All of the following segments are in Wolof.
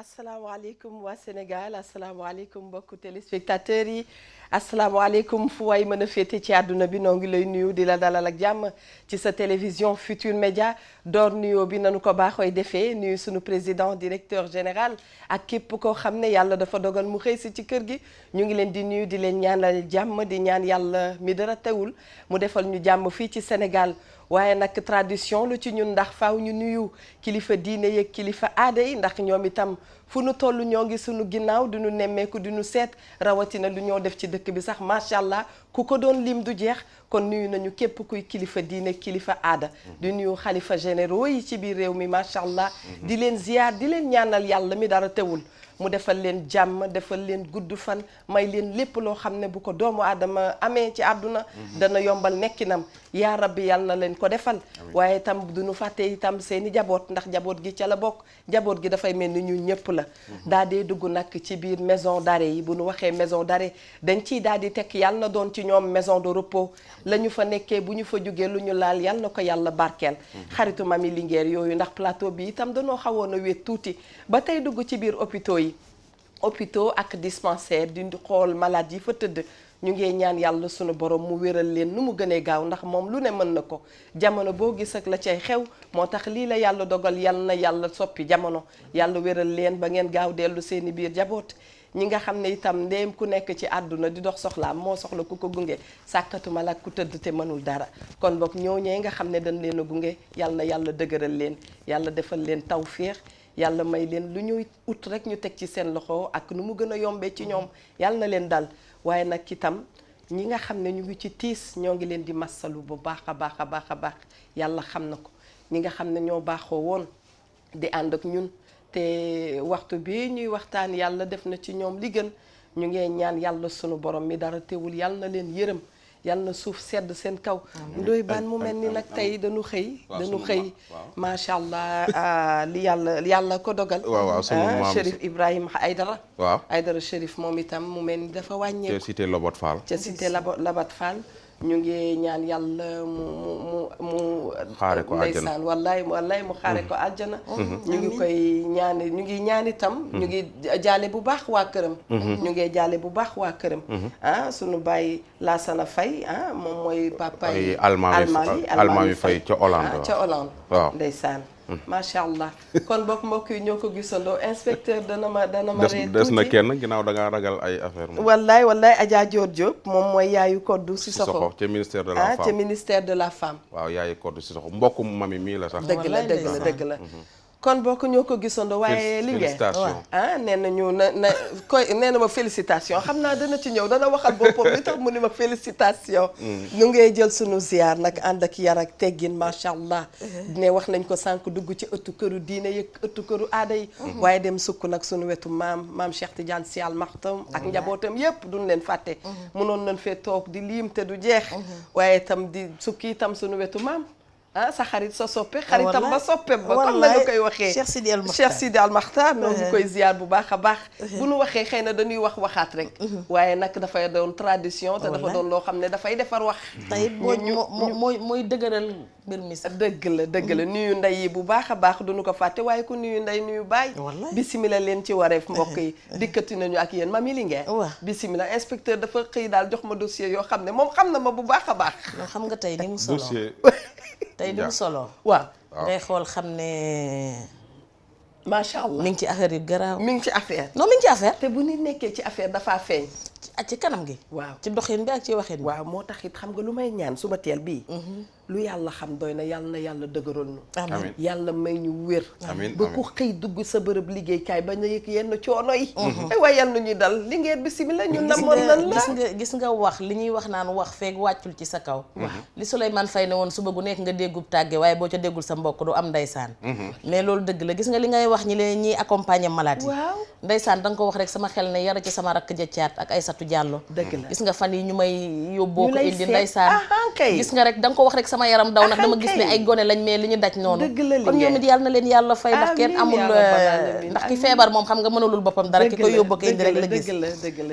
asalaamaaleykum waa Sénégal asalaamaaleykum mbokku téléspectateurs yi asalaamaaleykum fu waay mën a féete ci àdduna bi noo ngi lay nuyu di la dalal ak jàmm ci sa télévision Futur Média door nuyoo bi nanu ko baaxooy defee nuyu sunu président directeur général ak képp koo xam ne yàlla dafa dogal mu xëy si ci kër gi ñu ngi leen di nuyu di leen ñaanal jàmm di ñaan yàlla mi dara teewul mu defal ñu jàmm fii ci Sénégal. waaye nag tradition lu ci ñun ndax faaw ñu nuyu kilifa diine yeeg kilifa aada yi ndax ñoom itam fu nu toll ñoo ngi sunu ginnaaw du ñu nemmeeku du ñu seet rawatina lu ñoo def ci dëkk bi sax macha allah ku ko doon lim du jeex kon nuyu nañu képp kuy kilifa diine kilifa aada. di nuyu xalifa généraux yi ci biir réew mi macha allah. di leen ziar di leen ñaanal yàlla mi dara teewul. mu defal leen jàmm defal leen gudd fan may leen lépp loo xam ne bu ko doomu aadama amee ci àdduna dana yombal nekkinam yaa rabbi yàlla na leen ko defal waaye itam duñu fàtte itam seeni jaboot ndax jaboot gi ca la bokk jaboot gi dafay mel ni ñu ñëpp la daa dee dugg nag ci biir maison d'arrêt yi bu nu waxee maison d'arrêt dañ ciy daal di tekk yàlla na doon ci ñoom maison de repos la ñu fa nekkee bu ñu fa jógee lu ñu laal yàlla na ko yàlla barkeel xaritu mami Linguère yooyu ndax plateau bi itam dañoo xawoon a wéet tuuti ba tey dugg ci biir hôpitaux yi hôpitaux ak dispensaire di xool malade yi fa tëdd ñu ngi ñaan yàlla sunu borom mu wéral leen nu mu gënee gaaw ndax moom lu ne mën na ko jamono boo gis ak la cay xew moo tax lii la yàlla dogal yal na yàlla soppi jamono yàlla wéral leen ba ngeen gaaw dellu seeni biir jaboot ñi nga xam ne itam ndéem ku nekk ci àdduna di dox soxlaam moo soxla ku ko gunge sàkkatuma la ku tëdd te mënul dara kon boog ñooñee nga xam ne dañ leen a gunge yal na yàlla dëgëral leen yàlla defal leen tawféex yàlla may leen lu ñuy ut rek ñu teg ci seen loxo ak nu mu gën a yombee ci ñoom yàlla na leen dal waaye nag itam ñi nga xam ne ñu ngi ci tiis ñoo ngi leen di massalu bu baax a baax a baax a baax yàlla xam na ko ñi nga xam ne ñoo baaxoo woon di ànd ak ñun te waxtu bi ñuy waxtaan yàlla def na ci ñoom li gën ñu ngee ñaan yàlla sunu borom mi dara teewul yàlla na leen yërëm yàlla na suuf sedd seen kaw ndoy baan mu mel ni nag tey dañu xëy macha allah li yàlla ko dogal Chérif Ibrahima Aïdara Aïdara Chérif moom itam mu mel ni dafa wàññeeku ca cité Lobat Fall Labat Fall ñu ngi ñaan yàlla mu xaare ko àjjana ndeysaan wallaay mu xaare ko àjjana ñu ngi koy ñaani ñu ngi ñaan itam ñu ngi jaale bu baax waa këram ñu ngi jaale bu baax waa këram sunu bàyyi Laasana Faye moom mooy papa yi Almaami Faye ca Hollande waaw ndeysaan macha allah kon bokk mbokk yi ñoo ko gisandoo inspecteur dana ma ree des na kenn ginnaaw da ngaa ragal ay affaire moom wallaay Adja Diop moom mooy yaayu Koddu Sissoko ca ministère de la femme ca ministère de la femme waaw yaayu Koddu Sissoko mbokkum mami mii la sax dëgg la kon bokk ñoo ko gisandoo waaye Linguère nee nañu nee na ma félicitation xam naa dana ci ñëw dana waxal boppam li tax mu ni ma félicitation ñu ngee jël sunu ziar nag ànd ak yar ak teggin macha allah ne wax nañ ko sànq dugg ci ëttu këru diine yi ëttu këru aada yi waaye dem sukk nag sunu wetu maam Cheikh Tidiane Sy Al Maktoum ak njabootam yépp duñ leen fàtte mënoon nañ fee toog di liim te du jeex waaye itam di sukki itam sunu wetu maam sa xarit sa soppe xaritam ba soppe ba comme la nga koy waxee Cheikh Sidi Al Makhtar noonu ñu koy ziar bu baax a baax bu nu waxee xëy na dañuy waxaat rek waaye nag dafay doon tradition te dafa doon loo xam ne dafay defar wax tey mooy dëgëral mbir mi sax dëgg la nuyu ndey yi bu baax a baax duñu ko fàtte waaye ku nuyu ndey nuyu baay bisimila leen ci wareef mbokk yi dikkati nañu ak yéen Mami Linguère bisimila inspecteur dafa xëy daal jox ma dossier yoo xam ne moom xam na ma bu baax a baax xam nga tey ni mu solo tey ni mu solo waaw ngay xool xam ne macha allah mi ngi ci affaire yu garaaw mi ngi ci affaire non mi ngi ci affaire te bu nit nekkee ci affaire dafaa feeñ ci kanam gi waaw ci doxin bi ak ci waxin bi waaw moo tax it xam nga lu may ñaan suba teel bii lu yàlla xam doy na yàlla dëgëral ñu amiin yàlla may ñu wér amiin ba ku xëy dugg sa bërëb liggéeykaay ba na yëg yenn coono yi ay waaye yàlla ñuy dal Linguère bismillah ñun na moon nan la gis nga wax li ñuy wax naan wax feeg wàccul ci sa kaw li Souleymane Faye ne woon suba gu nekk nga déggub tàgge waaye boo ca déggul sa mbokk du am ndeysaan mais loolu dëgg la gis nga li ngay wax ñi leen ñiy accompagner malade yi waaw ndeysaan da nga ko wax rek sama xel ne yara ci sama rakk ja caat ak Aïssatou Diallo dëgg la gis nga fan yi ñu may yóbboo ko indi ndeysaan kay gis nga rek da nga ko wax rek sama yaram daw ndax dama gis ne ay gone lañ mais li ñu daj noonu kon ñoom it yàlla na leen yàlla fay ndax kenn amul ndax ki feebar moom xam nga mënalul boppam dara ki koy yóbbu ko indi rek la gis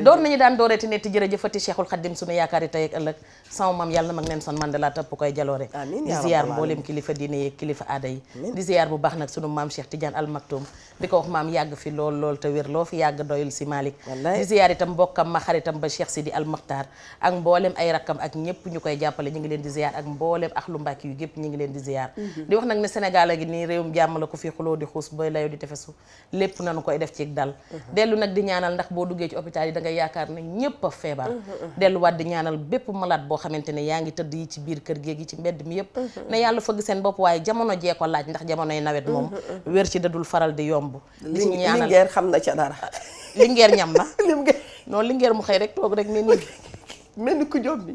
doon nañu daan dooreeti netti jërëjëfati Cheikhul Khadim sunu yaakaari tey ak ëllëg sama maam yàlla na mag neen son Mandela topp koy jaloore di ziyaar mboolem kilifa diine yi kilifa aada yi di ziyaar bu baax nag sunu maam Cheikh Tidiane Al Maktoum di ko wax maam yàgg fi lool te wér loo fi yàgg doyul si Malick di ziyaar itam mbokkam ma xaritam ba Cheikh Sidi Al Makhtar ak mboolem ay rakkam ak ñëpp ñu koy jàppale ñu ngi leen di ziyaar ak mboolem ak lu Mbàkke yu gépp ñu ngi leen di ziyaar di wax nag ne Sénégal a ngi nii réewum jàmm la ko fi xuloo di xuus ba layo di tefesu lépp nañu koy def ci dal dellu nag di ñaanal ndax boo duggee ci hôpital yi da ngay yaakaar ne ñëpp a feebar delluwaat di ñaanal bépp malade boo xamante ne yaa ngi tëdd yi ci biir kër géegi ci mbedd mi yëpp ne yàlla fëgg seen bopp waaye jamono jee ko laaj ndax jamonoy nawet moom wér ci dadul faral di yomb di ci ñaanal Linguère xam na ca dara Linguère ñam na non Linguère mu xëy rek toog rek ni nii mel ni ku jóob bi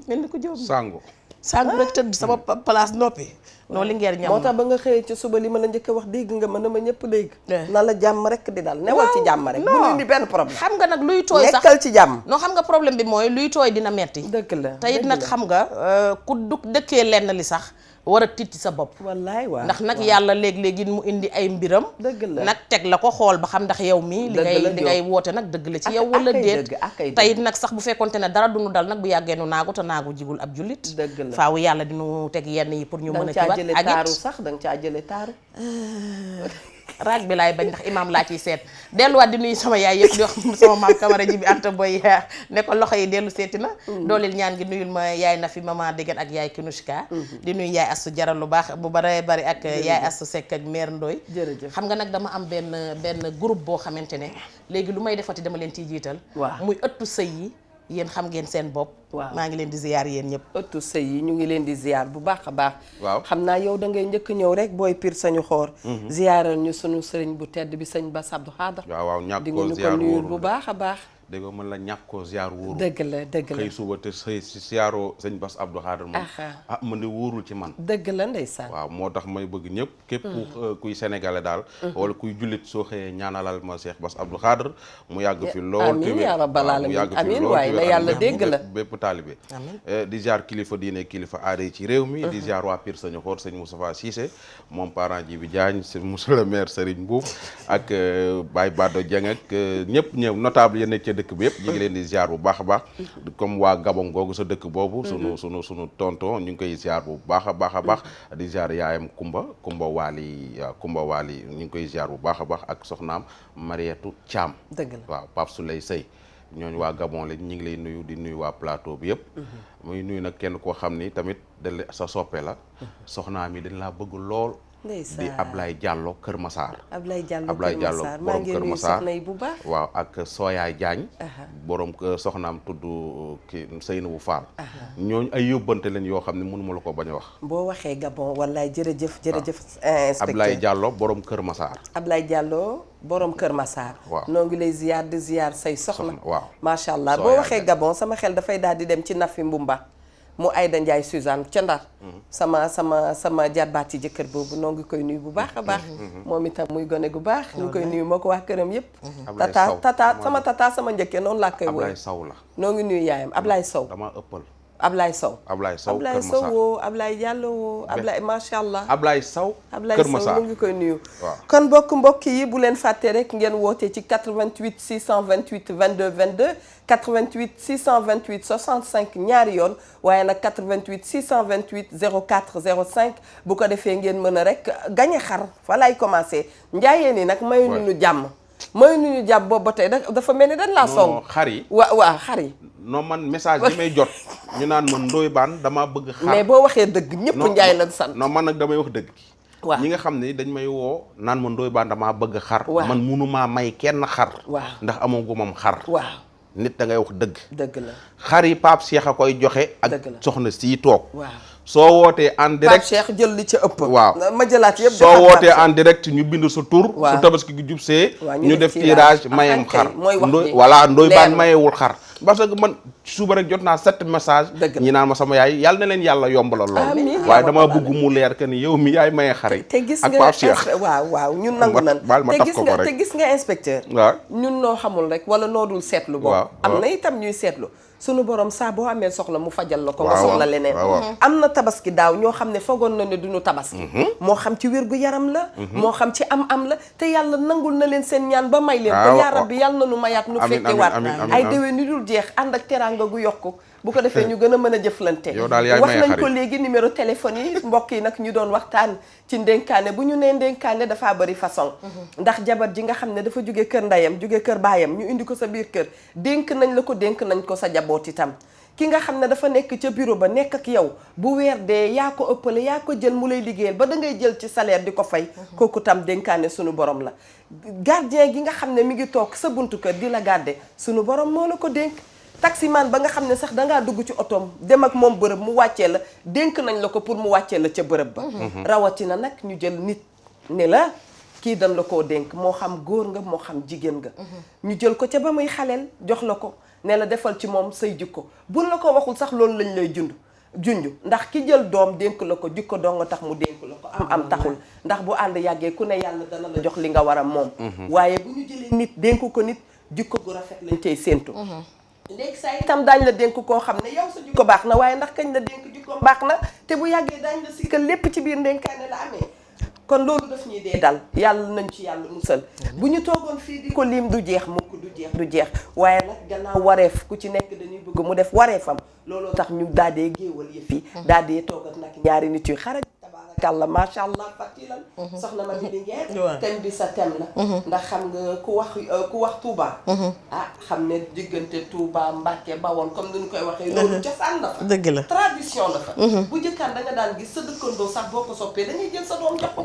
sangu rek tëdd sama place noppi non Linguère ñam moo tax ba nga xëyee ci suba li ma la njëkk a wax dégg nga mën na ma ñëpp dégg na la jàmm rek di dal newal ci jàmm rek bu ñu indi benn problème xam nga nag luy tooy sax nekkal ci jàmm non xam nga problème bi mooy luy tooy dina metti dëgg la te it nag xam nga ku dëkkee lenn li sax war a tiit ci sa bopp wallaay waaw ndax nag yàlla léeg-léegi mu indi ay mbiram dëgg la nag teg la ko xool ba xam ndax yow mii li ngay woote nag dëgg la ci yow wala déet teyit nag sax bu fekkonte ne dara duñu dal nag bu yàggee nu naagu te naagu jigul ab jullit dëgg la faaw yàlla dinu teg yenn yi pour ñu mën a kiiwaat jële taaru sax danga caa jële taaru raag bi laay bañ ndax imaam laa ciy seet delluwaat di nuyu sama yaay yëpp di wax sama maam Camara ji bi Anta Boy ne ko loxo yi dellu seeti na dooleel ñaan gi nuyul ma yaay na fi maman Degen ak yaay Kinushka di nuyu yaay Astu Jaral lu baax bu bare bari ak yaay Astu Seck ak mère Ndoy jërëjëf xam nga nag dama am benn groupe boo xamante ne léegi lu may defati dama leen ciy jiital muy ëttu sëy yi yéen xam ngeen seen bopp maa ngi leen di ziyaar yéen ñëpp ëttu sëy yi ñu ngi leen di ziyaar bu baax a baax waaw xam naa yow da ngay njëkk ñëw rek booy pir sañu xoor ziyaaral ñu sunu sëriñ bu tedd bi sëñ Bass Abdou Khadre waaw ñàkk di ko nga ñu ziar ko nuyul wóorul bu baax a baax dégg nga mën la ñàkk ko ziar wóorul dëgg la xëy suba te xëy si ziaroo sëñ Bass Abdou Khadre moom man de wóorul ci man dëgg la ndeysaan waaw moo tax may bëgg ñëpp képp kuy sénégalais daal wala kuy jullit soo xëyee ñaanalal ma Cheikh Bass Abdou Khadre mu yàgg fi lool amiin yaa rabbal aalamiin amiin waaye la yàlla dégg la bépp taalibe di ziar kilifa diine kilifa aada yi ci réew mi di ziar waa Pire Sañu Xoor sëñ Moustapha Cissé moom parent ji bi Diagne monsieur le maire Serigne Mboub ak Baye Bado Dieng ak ñëpp ñëw notable yi nekk ca dëkk bi yëpp ñu ngi leen di ziar bu baax a baax comme waa Gabon googu sa dëkk boobu sunu tonton ñu ngi koy ziar bu baax a baax di ziar yaayam Kumba Waali ñu ngi koy ziar bu baax a baax ak soxnaam Marietou Thiam dëgg la waaw Pape Souley Sey ñooñu waa Gabon lañ ñu ngi lay nuyu di nuyu waa plateau bi yëpp muy nuyu nag kenn koo xam ni tamit sa soppe la soxnaam yi dañ laa bëgg lool di Ablaye Diallo Kër Massar Ablaye Diallo borom Kër Massar soxna yi bu baax waaw ak Soyaay Diagne borom soxnaam tudd ki Seynabou Fall ñooñu ay yóbbante leen yoo xam ne mënuma la ko bañ a wax boo waxee Gabon wallaay jërëjëf Ablaye Diallo borom Kër Massar Ablaye Diallo borom Kër Massar waaw noo ngi lay ziyaar di ziyaar say soxna waaw macha allah boo waxee Gabon sama xel dafay daal di dem ci Nafi Mbumba mu Aïda Ndiaye Suzanne ca Ndar sama jarbaat yi jëkkër boobu noo ngi koy nuyu bu baax a baax moom itam muy gone gu baax ñu ngi koy nuyu moo ko wax këram yépp tata sama njëkkee noonu laa koy wooy Ablaye Sow la noo ngi nuyu yaayam Ablaye Sow dama ëppal Ablaye Sow Kër Massar woo Ablaye Diallo woo Ablaye macha allah Ablaye Sow Kër Massar mu ngi koy nuyu kon mbokk yi bu leen fàtte rek ngeen woote ci 88 628 22 22 88 628 65 ñaari yoon waaye nag 88 628 04 05 bu ko defee ngeen mën a rek gañe xar fa lay commencé njaayeen yi nag mayu ñu jàmm boobu ba tey dafa mel ni dañ laa song xar yi waaw xar yi non man message yi may jot ñu naan man Ndoye Bane dama bëgg xar mais boo waxee dëgg ñëpp njaay la sant non man nag damay wax dëgg waaw ñi nga xam ne dañ may woo naan ma Ndoye Bane damaa bëgg xar man munumaa may kenn xar waaw ndax amagumam xar waaw nit da ngay wax dëgg la xar yi Pape Cheikh a koy joxe ak soxna sii toog waaw soo wootee en direct Pape Cheikh jël li ca ëpp waaw ma jëlaat yëpp soo wootee en direct ñu bind sa tur su tabaski gi jub see ñu def tirage mayem xar voilà Ndoye Bane mayewul xar parce que man suba rek jot naa 7 message ñi naan ma sama yaay yàlla na leen yàlla yombalal lool waaye dama bëgg mu leer que ni yow mi yaay maye xari te gis ak nga Pape Cheikh waaw ñun nangu nan baal ma taf ko rek te gis nga inspecteur waaw ñun noo xamul rek wala noo dul seetlu boobu am na itam ñuy seetlu sunu borom saa boo amee soxla mu fajal la ko nga soxla leneen am na tabaski daaw ñoo xam ne foogoon na ne duñu tabaski moo xam ci wér gu yaram la moo xam ci am la te yàlla nangul na leen seen ñaan ba may leen ko yaa rabbi yàlla na nu mayaat nu fekke waat ay déwén ni dul jeex ànd ak teraanga gu yokku bu ko defee ñu gën a mën a jëflante wax nañ ko léegi numéro téléphone yi mbokk yi nag ñu doon waxtaan ci ndénkaane bu ñu nee ndénkaane dafaa bari façon ndax jabar ji nga xam ne dafa jóge kër ndeyam jóge kër baayam ñu indi ko sa biir kër dénk nañ la ko dénk nañ ko sa jaboot itam ki nga xam ne dafa nekk ca bureau ba nekk ak yow bu weer dee yaa ko ëppale yaa ko jël mu lay liggéeyal ba da ngay jël ci salaire di ko fay kooku tam dénkaane sunu borom la gardien gi nga xam ne mi ngi toog sa buntu kër di la garder sunu borom moo la ko dénk taximan ba nga xam ne sax dangaa dugg ci otoom dem ak moom bërëb mu wàccee la dénk nañ la ko pour mu wàccee la ca bërëb ba rawatina nag ñu jël nit ne la kii dañ la koo dénk moo xam góor nga moo xam jigéen nga ñu jël ko ca ba muy xaleel jox la ko ne la defal ci moom say jikko buñ la ko waxul sax loolu lañ lay junj ndax ki jël doom dénk la ko jikko doo nga tax mu dénk la ko am taxul ndax bu ànd yàggee ku ne yàlla dana la jox li nga war a moom waaye bu ñu jëlee nit dénk ko nit jikko gu rafet lañ cay séentu léegi saa itam daañ la dénk koo xam ne yow sa jikko baax na waaye ndax kañ la dénk jikko baax na te bu yàggee daañ la sikkal lépp ci biir ndénkaane la amee kon loolu daf ñuy dee dal yàlla nañ ci yàlla musal bu ñu toogoon fii di ko lim du jeex mukk du jeex waaye nag gannaaw wareef ku ci nekk dañuy bëgg mu def wareefam looloo tax ñu daal dee géewal yëf yi daal dee toogat nag ñaari nit yu xaraj tabaarakàlla macha allah fàttilan soxna ma bi di ngeer thème bi sa thème la ndax xam nga ku wax Touba xam ne diggante Touba Mbàkke Bawol comme ni ñu koy waxee loolu cosaan la fa dëgg la tradition la fa bu jëkkaan da nga daan gis sa dëkkandoo sax boo ko soppee da ngay jël sa doom jox ko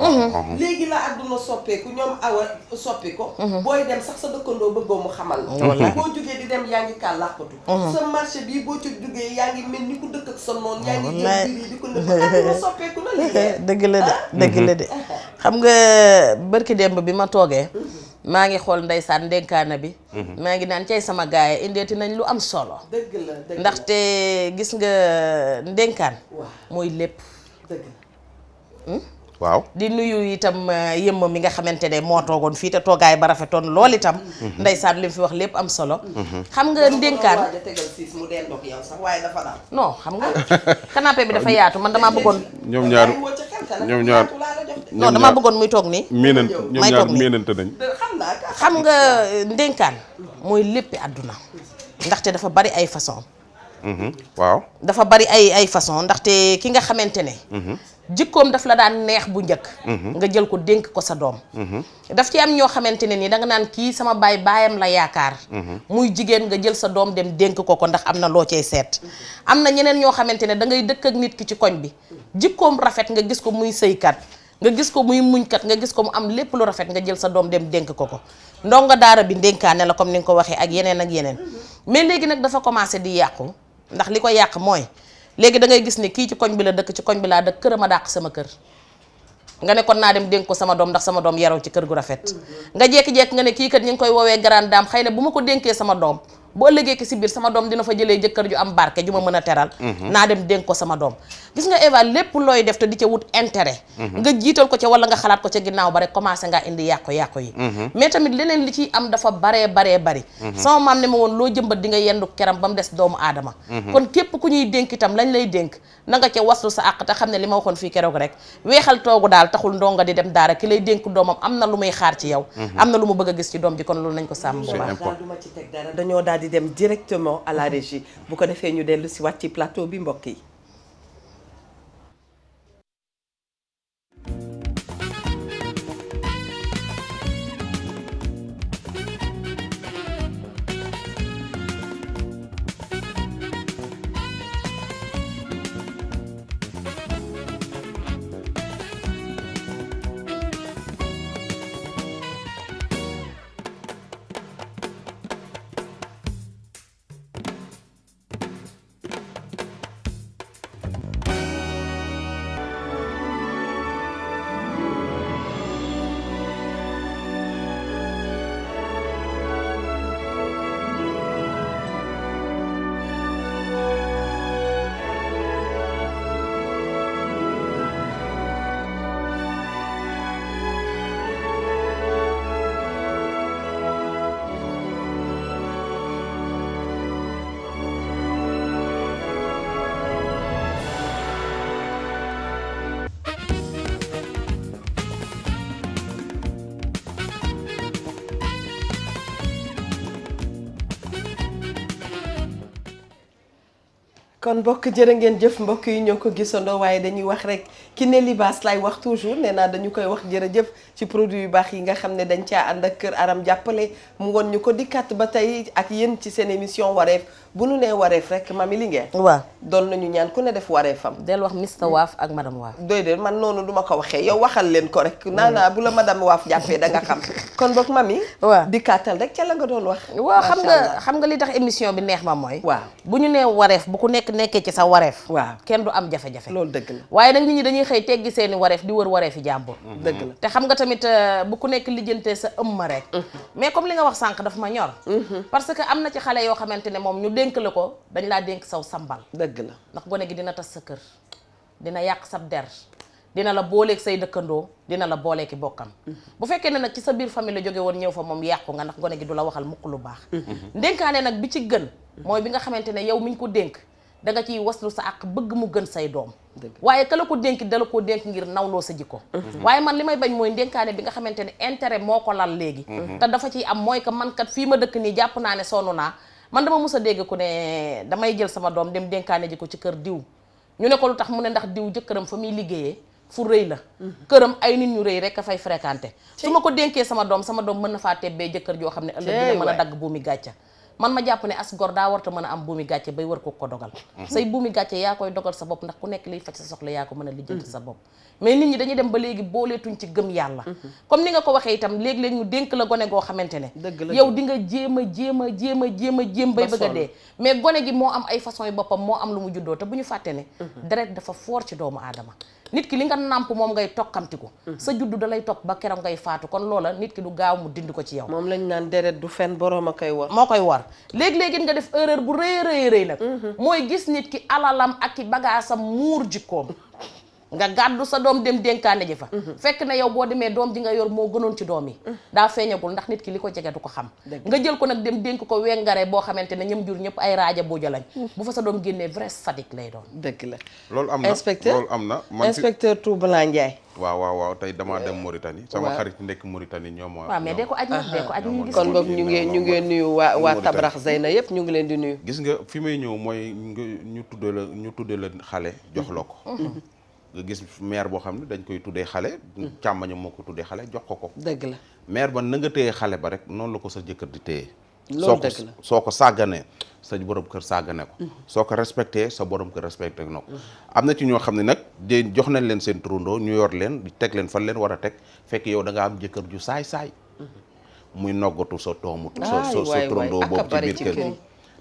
léegi la àdduna soppeeku ñoom awa soppi ko booy dem sax sa dëkkandoo bëggoo mu xamal la boo jógee di dem yaa ngi kaa làqatu sa marché bii boo ci jógee yaa ngi mel ni ku dëkk ak sa noon yaa ngi jël biir yi di ko nëbb àdduna soppeeku na léegi dëgg la de xam nga bërki démb bi ma toogee maa ngi xool ndeysaan ndénkaana bi maa ngi naan cay sama gaay indeeti nañ lu am solo dëgg la ndaxte gis nga ndénkaan mooy lépp waaw di nuyu itam yëmma mi nga xamante ne moo toogoon fii te toogaay ba rafetoon lool itam ndeysaan li mu fi wax lépp am solo xam nga ndénkaan non xam nga canapé bi dafa yaatu man damaa bëggoon ñoom ñaar non damaa bëggoon muy toog nii miinante nañ xam nga ndénkaan mooy léppi àdduna ndaxte dafa bari ay façon waaw dafa bari ay façon ndaxte ki nga xamante ne jikkoom daf la daan neex bu njëkk nga jël ko dénk ko sa doom daf ci am ñoo xamante ne nii danga naan kii sama baayam la yaakaar muy jigéen nga jël sa doom dem dénk ko ndax am na loo cay seet am na ñeneen ñoo xamante ne da ngay dëkk ak nit ki ci koñ bi jikkoom rafet nga gis ko muy sëykat nga gis ko muy muñkat nga gis ko mu am lépp lu rafet nga jël sa doom dem dénk ko ndongo daara bi ndénkaane la comme ni nga ko waxee ak yeneen mais léegi nag dafa commencé di yàqu ndax li ko yàq mooy léegi da ngay gis ne kii ci koñ bi la dëkk ci koñ bi laa dëkk këram a dàq sama kër nga ne kon naa dem dénk ko sama doom ndax sama doom yaroo ci kër gu rafet nga jékki-jékki nga ne kii kat ñu ngi koy woowee grande dame xëy na bu ma ko dénkee sama doom bu ëllëgee ki si biir sama doom dina fa jëlee jëkkër ju am barke ju ma mën a teral naa dem dénk ko sama doom gis nga Eva lépp looy def te di ca wut intérêt nga jiital ko ca wala nga xalaat ko ca ginnaaw ba rek commencé ngaa indi yàqu-yàqu yi mais tamit leneen li ciy am dafa baree bari sama maam ne ma woon loo jëmbat di nga yendu keram ba mu des doomu aadama kon képp ku ñuy dénk itam lañ lay dénk na nga ca waslu sa àq te xam ne li ma waxoon fii keroog rek weexal toogu daal taxul ndonga di dem daara ki lay dénk doomam am na lu muy xaar ci yow am na lu mu bëgg a gis ci doom ji kon loolu nañ ko sàmm bu baax duma ci teg dara dañoo daal di dem directement à la régie bu ko defee ñu dellu si waat ci plateau bi mbokk yi kon mbokk jërë ngeen jëf mbokk yi ñoo ko gisandoo waaye dañuy wax rek Kiné Libaas lay wax toujours nee naa dañu koy wax jërëjëf ci produit yu baax yi nga xam ne dañ caa ànd ak Kër Aram jàppale mu woon ñu ko dikkat ba tey ak yéen ci seen émission wareef bu nu nee wareef rek Mami Linguère waaw doon nañu ñaan ku ne def wareefam del wax Mr Waaf ak madame Waaf doy de man noonu duma ko waxee yow waxal leen ko rek naanaa bu la madame Waaf jàppee da nga xam kon boog Mami waaw dikkaatal rek ca la nga doon wax waaw xam nga li tax émission bi neex ma mooy waaw bu ñu nee wareef bu ku nekk nekkee ci sa wareef waaw kenn du am jafe-jafe loolu dëgg la waaye nag nit ñi dañuy xëy teggi seeni wareef di wër wareefi jàmbur dëgg la te xam nga tamit bu ku nekk lijjantee sa ëmma rek mais comme li nga wax sànq daf ma ñor parce que am na ci xale yoo xamante ne moom ñu dénk la ko dañ laa dénk saw sambal dëgg la ndax gone gi dina tas sa kër dina yàq sab der dina la booleeg say dëkkandoo dina la booleeki bokkam bu fekkee ne nag ci sa biir famille la jóge woon ñëw fa moom yàqu nga ndax gone gi du la waxal mukk lu baax ndénkaane nag bi ci gën mooy bi nga xamante ne yow miñ ko dénk da nga ciy waslu sa àq bëgg mu gën say doom waaye ka la ko dénk dala ko dénk ngir nawloo sa jikko waaye man li may bañ mooy ndénkaane bi nga xamante ne intérêt moo ko lal léegi te dafa ciy am mooy que man kat fii ma dëkk nii jàpp naa ne sonn naa man dama mus a dégg ku ne damay jël sama doom dem dénkaane ji ko ci kër diw ñu ne ko lu tax mu ne ndax diw jëkkëram fa muy liggéeyee fu rëy la këram ay nit ñu rëy rek a fay fréquenté su ma ko dénkee sama doom mën na faa tebbee jëkkër joo xam ne ëllëg dina mën a dagg buumi gàcca man ma jàpp ne as gor daa warta mën a am buumi gàcce bay war ko dogal say buumi gàcce yaa koy dogal sa bopp ndax ku nekk liy faj sa soxla yaa ko mën a lijjanti sa bopp mais nit ñi dañuy dem ba léegi booleetuñ ci gëm yàlla comme ni nga ko waxee itam léeg-léeg ñu dénk la gone goo xamante ne yow di nga jéem a jéem bay bëgg a dee mais gone gi moo am ay façon yu boppam moo am lu mu juddoo te bu ñu fàtte ne deret dafa foor ci doomu aadama nit ki li nga nàmp moom ngay tokkamtiku sa juddu da lay topp ba keroog ngay faatu kon loola nit ki du gaaw mu dindi ko ci yow moom lañ naan deret du fen boroom a koy war moo koy war léegi-léegi nga def erreur bu rëy nag mooy gis nit ki alalam ak i bagaasam muur jikkoom nga gàddu sa doom dem dénkaane ji fa fekk na yow boo demee doom ji nga yor moo gënoon ci doom yi daa feeñagul ndax nit ki li ko jege du ko xam nga jël ko nag dem dénk ko wengare boo xamante ne ñëm jur ñëpp ay raaja booja lañ bu fa sa doom génnee vrai sadique lay doon dëgg la loolu am na loolu am na inspecteur Toubala Ndiaye waaw tey damaa dem Mauritanie sama xarit nekk Mauritanie ñoom waaw mais dee ko aj ñu gis kon boog ñu ngi nuyu waa Tabrax Zeyna yëpp ñu ngi leen di nuyu gis nga fi may ñëw mooy ñu tudde la xale jox la ko nga gis maire boo xam ne dañ koy tuddee xale càmmañam moo ko tuddee xale jox ko dëgg la maire ba na nga téye xale ba rek noonu la ko sa jëkkër di téye loolu dëgg la soo ko sàgganee sa borom kër sàggane ko soo ko respecté sa borom kër respecté na ko am na ci ñoo xam ne nag de jox nañ leen seen turandoo ñu yor leen di teg leen fan leen war a teg fekk yow da nga am jëkkër ju saay-saay muy noggatu sa toomu sa turandoo boobu ci biir kër gi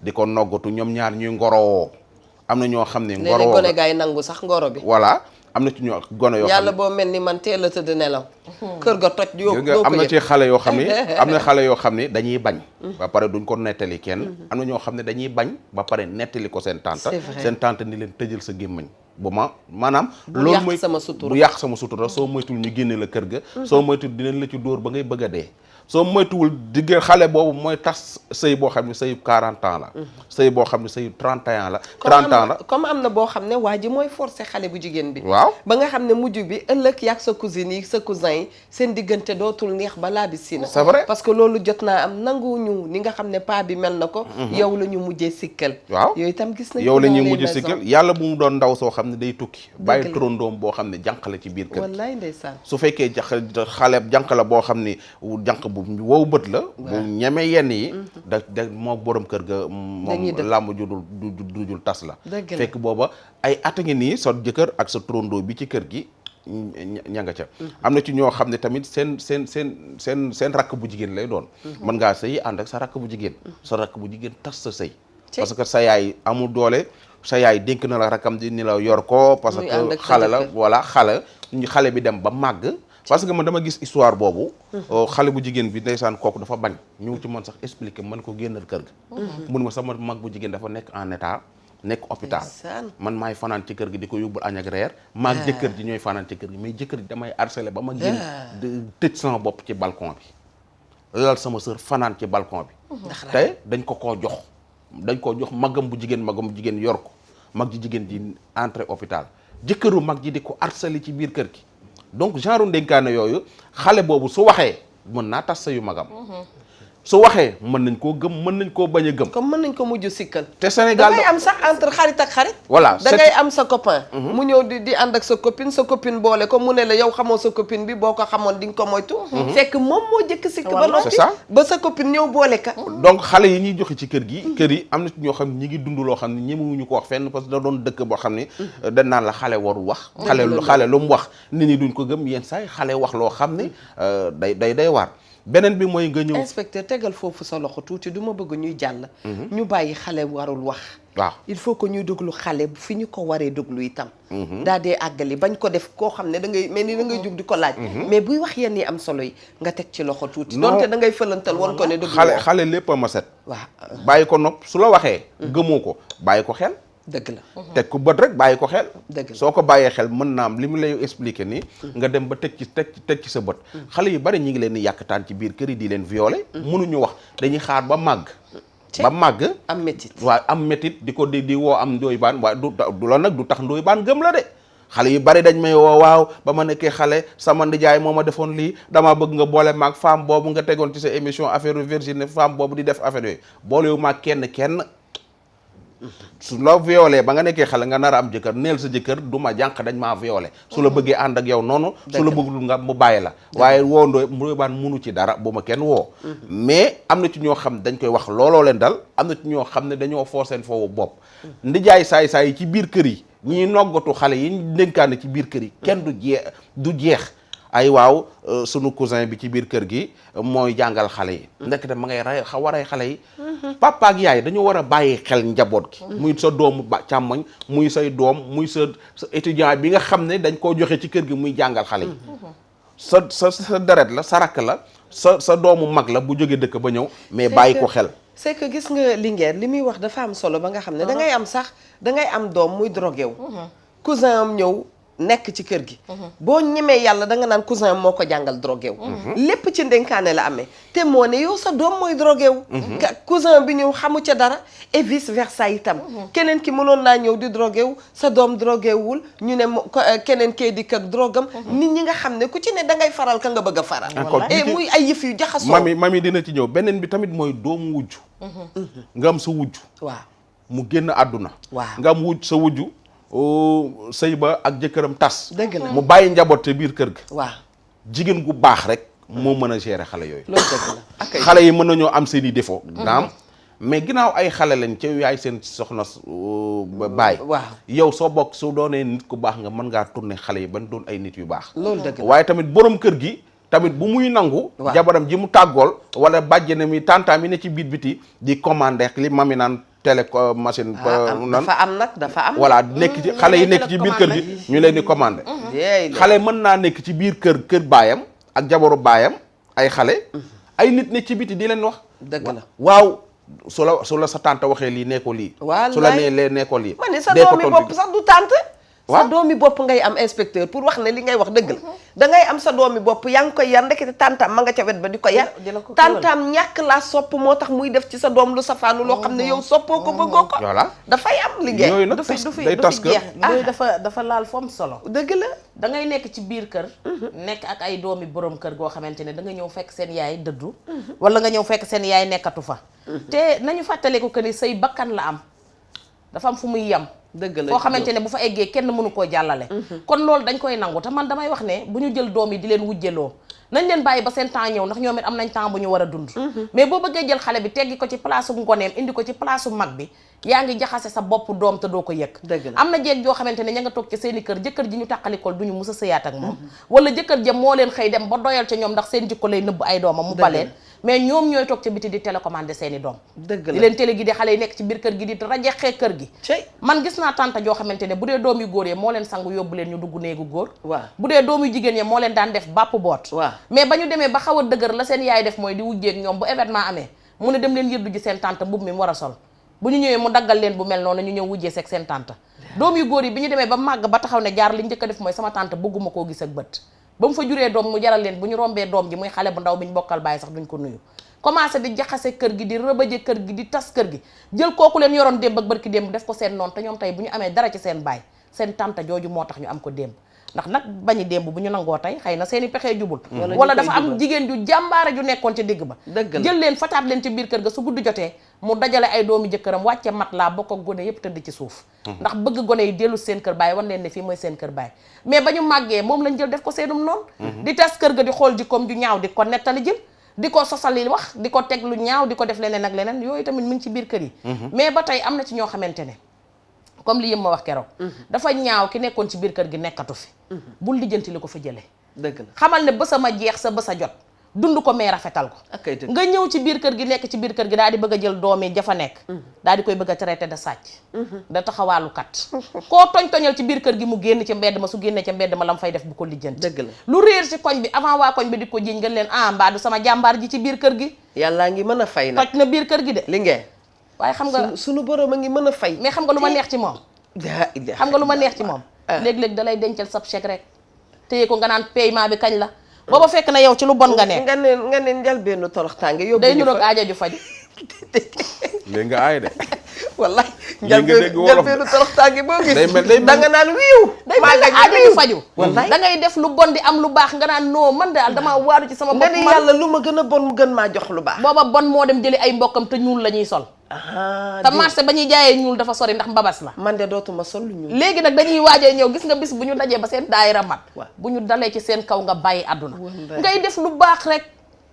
di ko noggatu ñoom ñaar ñuy ngorowoo am na ñoo xam ne ngorowoo gone gaay nangu sax ngoro bi voilà am na ci ñoo gone yoo xam ne yàlla boo mel ni man teel a tëdd nelaw kër ga toj doo ko am na ci xale yoo xam ne am na xale yoo xam ne dañuy bañ ba pare duñ ko nettali kenn am na ñoo xam ne dañuy bañ ba pare nettali ko seen tante ni leen tëjal sa gémmañ bu maanaam loolu mooy bu yàq sama sutura soo moytul ñu génne la kër ga soo moytul dinañ la ci dóor ba ngay bëgg a dee soo moytuwul digg xale boobu mooy tas sëy boo xam ne sëy 40 ans la sëy boo xam ne sëy 31 la 30 ans la comme am na boo xam ne waa ji mooy forcer xale bu jigéen bi waaw ba nga xam ne mujj bi ëllëg yàgg sa cousine yi sa cousin yi seen diggante dootul neex balaa bi si na c'est vrai parce que loolu jot naa am nanguwuñu ni nga xam ne paa bi mel na ko yow la ñu mujjee sikkal waaw yooyu itam gis nañu yow la ñuy mujjee sikkal yàlla bu mu doon ndaw soo xam ne day tukki bàyyi turandoom boo xam ne jànq la ci biir kër wallaay ndeysaan su fekkee xale jànq la boo xam ni jànq bu wow bët la bu ñeme yenn yi da moo borom kër ga moom làmb ju dul tas la fekk booba ay at a ngi nii sa jëkkër ak sa turandoo bi ci kër gi ña nga ca am na ci ñoo xam ne tamit seen rakk bu jigéen lay doon mën ngaa sëy ànd ak sa rakk bu jigéen tas sa sëy parce que sa yaay amul doole sa yaay dénk na la rakkam di ni la yor ko parce que xale la voilà xale bi dem ba màgg parce que man dama gis histoire boobu xale bu jigéen bi ndeysaan kooku dafa bañ ñëw ci man sax expliquer man ko génnal kër ga mun ma sama mag bu jigéen dafa nekk en état nekk hôpital man maay fanaan ci kër gi di ko yóbbul añ ak reer maag jëkkër ji ñooy fanaan ci kër gi mais jëkkër ji damay harcelé ba ma génn tëj sama bopp ci balcon bi lal sama sœur fanaan ci balcon bi te dañ ko jox magam bu jigéen yor ko mag ji jigéen ji entré hôpital jëkkëru mag ji di ko harcelé ci biir kër gi donc genre ndénkaane yooyu xale boobu su waxee mën naa tas sa yu magam su waxee mën nañ koo gëm mën nañ koo bañ a gëm. comme mën nañ ko mujj sikkal. te Sénégal da ngay am sax entre xarit ak xarit. voilà da ngay am sa copain. mu ñëw di ànd ak sa copine boole ko mu ne la yow xamoo sa copine bi boo ko xamoon di nga ko moytu. fekk moom moo jëkk sikk ba noppi. c'est ça ba sa copine ñëw boole ka. donc xale yi ñuy joxe ci kër yi am na ci ñoo xam ne ñi ngi dund loo xam ne ñemewuñu ko wax fenn parce que da doon dëkk boo xam ne dañ naan la xale warul wax. xale lu mu wax nit ñi duñ ko gëm yenn saa yi xale wax loo xam ne day waar. beneen bi mooy nga ñëw inspecteur tegal foofu sa loxo tuuti du ma bëgg ñuy jàll. ñu bàyyi xale warul wax. waaw il faut que ñuy déglu xale fi ñu ko waree déglu itam. daa dee àggali bañ ko def koo xam ne da ngay mel ni da ngay jug di ko laaj. mais buy wax yenn yi am solo yi nga teg ci loxo tuuti. donte da ngay fëlantal woon ko ne déglu xale lépp a ma set. waaw bàyyi ko nopp su la waxee. gëmoo ko bàyyi ko xel. dëgg la teg ko bët rek bàyyi ko xel. dëgg la soo ko bàyyee xel mën naa am li mu lay expliquer nii. nga dem ba teg ci sa bët. xale yu bari ñi ngi leen di yàkkataan ci biir kër yi di leen violer. mënuñu wax dañuy xaar ba màgg. ba màgg am métit waaw am métit di ko di woo am ndooy baan waaye du la nag du tax ndooy baan gëm la de. xale yu bari dañ may woo waaw ba ma nekkee xale sama ndijaay moo ma defoon lii damaa bëgg nga boole maag femme boobu nga tegoon ci sa émission affaire Virginie femme boobu di def affaire yooyu boolewu maag kenn. su la violé ba nga nekkee xale nga nar a am jëkkër neel sa jëkkër du ma jànq dañ maa violé su la bëggee ànd ak yow noonu su la bëggul nga mu bàyyi la waaye woo ndooy baan munu ci dara bu ma kenn woo mais am na ci ñoo xam dañ koy wax looloo leen dal am na ci ñoo xam ne dañoo foo seen foofu bopp ndijaay saay-saay yi ci biir kër yi ñiy noggatu xale yi dénkaane ci biir kër yi kenn du jeex ay waaw sunu cousin bi ci biir kër gi mooy jàngal xale yi ndekk de ma ngay waray xale yi papa ak yaay dañoo war a bàyyi xel njaboot gi muy sa doomu càmmoñ muy say doom muy sa étudiant bi nga xam ne dañ koo joxe ci kër gi muy jàngal xale yi sa deret la sa rakk la sa doomu mag la bu jógee dëkk ba ñëw mais bàyyi ko xel c'est que gis nga Linguère li muy wax dafa am solo ba nga xam ne da ngay am sax da ngay am doom muy drogué wu cousin am ñëw nekk ci kër gi boo ñemee yàlla da nga naan cousin moo ko jàngal drogué wu lépp ci ndenkaane la amee te moo ne yow sa doom mooy drogué wu cousin bi ñëw xamu ca dara et vice versa itam keneen ki mënoon naa ñëw di drogué wu sa doom drogué wul ñu ne keneen kee di ak drogam nit ñi nga xam ne ku ci ne da ngay faral ka nga bëgg a faral et muy ay yëf yu jaxasoo mami dina ci ñëw beneen bi tamit mooy doomu wujj nga am sa wujj waaw mu génn àdduna waaw nga am wujj sa wujju sëy ba ak jëkkëram tas dëgg la mu bàyyi njaboot te biir kër ga waaw jigéen gu baax rek moo mën a gérer xale yooyu loolu dëgg la xale yi mën nañoo am seen i défaut naam mais ginnaaw ay xale lañ ca yaay seen soxna baay waaw yow soo bokk su doonee nit ku baax nga mën ngaa tourner xale yi ban doon ay nit yu baax loolu dëgg la waaye tamit borom kër gi tamit bu muy nangu jabaram ji mu tàggool wala bàjjene mi tantaam yi ne ci biir biti di commander li mami naan télé machine dafa am voilà nekk ci xale yi nekk ci biir kër gi ñu leen di commander xale mën naa nekk ci biir kër baayam ak jabaru baayam ay xale ay nit ne ci biti di leen wax dëgg la waaw su la sa tante waxee lii nee ko lii su la nee nee ko lii ma ne sa doomi bopp sax du tante sa doomi bopp ngay am inspecteur pour wax ne li ngay wax dëgg la da ngay am sa doomi bopp yaa ngi koy yar ndekete tantam ma nga ca wet ba di ko yar tantam ñàkk laa sopp moo tax muy def ci sa doom lu safaanu loo xam ne yow soppoo ko bëggoo ko voilà dafay am liggéey yooyu nag day tas kër yooyu dafa laal foom solo dëgg la da ngay nekk ci biir kër nekk ak ay doomi borom kër goo xamante ne da nga ñëw fekk seen yaay dëddu wala nga ñëw fekk seen yaay nekkatu fa te nañu fàttaliku que ni say bakkan la am dafa am fu muy yem dëgg la foo xamante ne bu fa eggee kenn mënu koo jàllale kon loolu dañ koy nangu te man damay wax ne bu ñu jël doom yi di leen wujjeloo nañ leen bàyyi ba seen temps ñëw ndax ñoom it am nañ temps bu ñu war a dund mais boo bëggee jël xale bi teggi ko ci place u ngoneem indi ko ci place u mag bi yaa ngi jaxase sa bopp doom te doo ko yëg am na jeeg joo xamante ne ña nga toog ci seen i kër jëkkër ji ñu tàqalikool du ñu mus a sëyaat ak moom wala jëkkër ja moo leen xëy dem ba doyal ca ñoom ndax seen jikko lay nëbb ay doomam mu baleen mais ñoom ñooy toog ca biti di télécommandé seen i doom dëgg la di leen télé gi di xale yi nekk ci biir kër gi di rajaxee kër gi man gis naa tante joo xamante ne bu dee doom yu góor yi moo leen sangu yóbbu leen ñu dugg néegu góor bu dee doom yu jigéen yi moo leen daan def bàpp boot mais ba ñu demee ba xaw a dëgër la seen yaay def mooy di wujjeeg ñoom bu événement amee mu ne dem leen yëddu ji seen tante mbub mi mu war a sol bu ñu ñëwee mu daggal leen bu mel noonu ñu ñëw wujjee seeg seen tante doom yu góor yi bi ñu demee ba màgg ba taxaw ne jaar li njëkk a def mooy sama tante bëgguma koo gis ak bët ba mu fa juree doom mu jaral leen bu ñu rombee doom ji muy xale bu ndaw bi ñu bokkal bàyyi sax duñ ko nuyu commencé di jaxase kër gi di rëbëje kër gi di tas kër gi jël kooku leen yoroon démb ak barki démb def ko seen noonu te ñoom tey bu ñu amee dara ci seen baay seen tante jooju moo tax ñu am ko démb ndax nag bañi démb bu ñu nangoo tey xëy na seeni pexee jubul wala dafa am jigéen ju jàmbaare ju nekkoon ci digg ba jël leen fataat leen ci biir kër ga su guddi jotee mu dajale ay doomi jëkkëram wàcce mat laa bokk ak gone yépp tëdd ci suuf ndax bëgg gone yi dellu seen kër baay wan leen ne fii mooy seen kër baay mais ba ñu màggee moom lañ jël def ko seenum noonu di tas kër ga di xool jikkoom ju ñaaw di ko nettali jël di ko sosali wax di ko teg lu ñaaw di ko def leneen ak leneen yooyu tamit mi ngi ci biir kër yi mais ba tey am na ci ñoo xamante ne comme li yëm ma wax keroog dafa ñaaw ki nekkoon ci biir kër gi nekkatu fi bul lijjanti li ko fa jëlee dëgg la xamal ne bës ma jeex sa bës a jot dund ko mais rafetal ko nga ñëw ci biir kër gi nekk ci biir kër gi daal di bëgg a jël doomi jafa nekk daal di koy bëgg a traité de sàcc da taxawaalu kat koo toñ-toñal ci biir kër gi mu génn ca mbedd ma su génnee ca mbedd ma la mu fay def bu ko lijjanti dëgg la lu réer ci koñ bi avant waa koñ bi di ko jiiñ nga leen mbaa du sama jàmbaar ji ci biir kër gi yàllaa ngi mën a fay nag toj na biir kër gi de li ngeen waaye xam nga sunu borom a ngi mën a fay mais xam nga lu ma neex ci moom xam nga lu ma neex ci moom léeg-léeg da lay dencal sab chèque rek téye ko nga naan paiement bi kañ la booba fekk na yow ci lu bon nga nekk nga ne njëlbeenu toroxtaange yóbbu day niroog aaja ju faju léegi nga aay de wallaay njëlbeenu toroxtaange boo gis da nga naan wiiw day mel ne aaja ju faju wallaay da ngay def lu bon di am lu baax nga naan non man daal damaa waaru ci sama bopp nga ni yàlla lu ma gën a bon mu gën maa jox lu baax booba bon moo dem jëli ay mbokkam te ñuul la ñuy sol te marché ba ñuy jaayee ñuul dafa sori ndax mbabas la man de dootuma sol lu ñuul léegi nag dañuy waajee ñëw gis nga bis bu ñu dajee ba seen daayira mat bu ñu dalee ci seen kaw nga bàyyi àdduna ngay def lu baax rek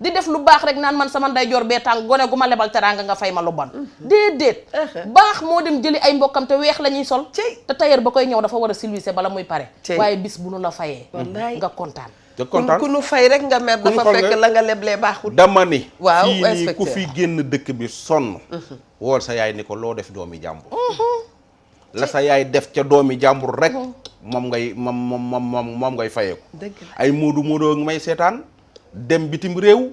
di def lu baax rek naan man sama ndeyjoor bee tàng gone gu ma lebal teraanga nga fay ma lu bon déedéet baax moo dem jëli ay mbokkam te weex la ñuy sol te tailleur ba koy ñëw dafa war a silwise bala muy pare waaye bis bu nu la fayee nga kontaan ku nu fay rek nga mer dafa fekk la nga leblee baaxul dama ni waaw fii nii ku fi génn dëkk bi sonn wool sa yaay ni ko loo def doomi jàmbur la sa yaay def ca doomi jàmbur rek moom ngay fayeeku ay moodu may seetaan dem bitim réew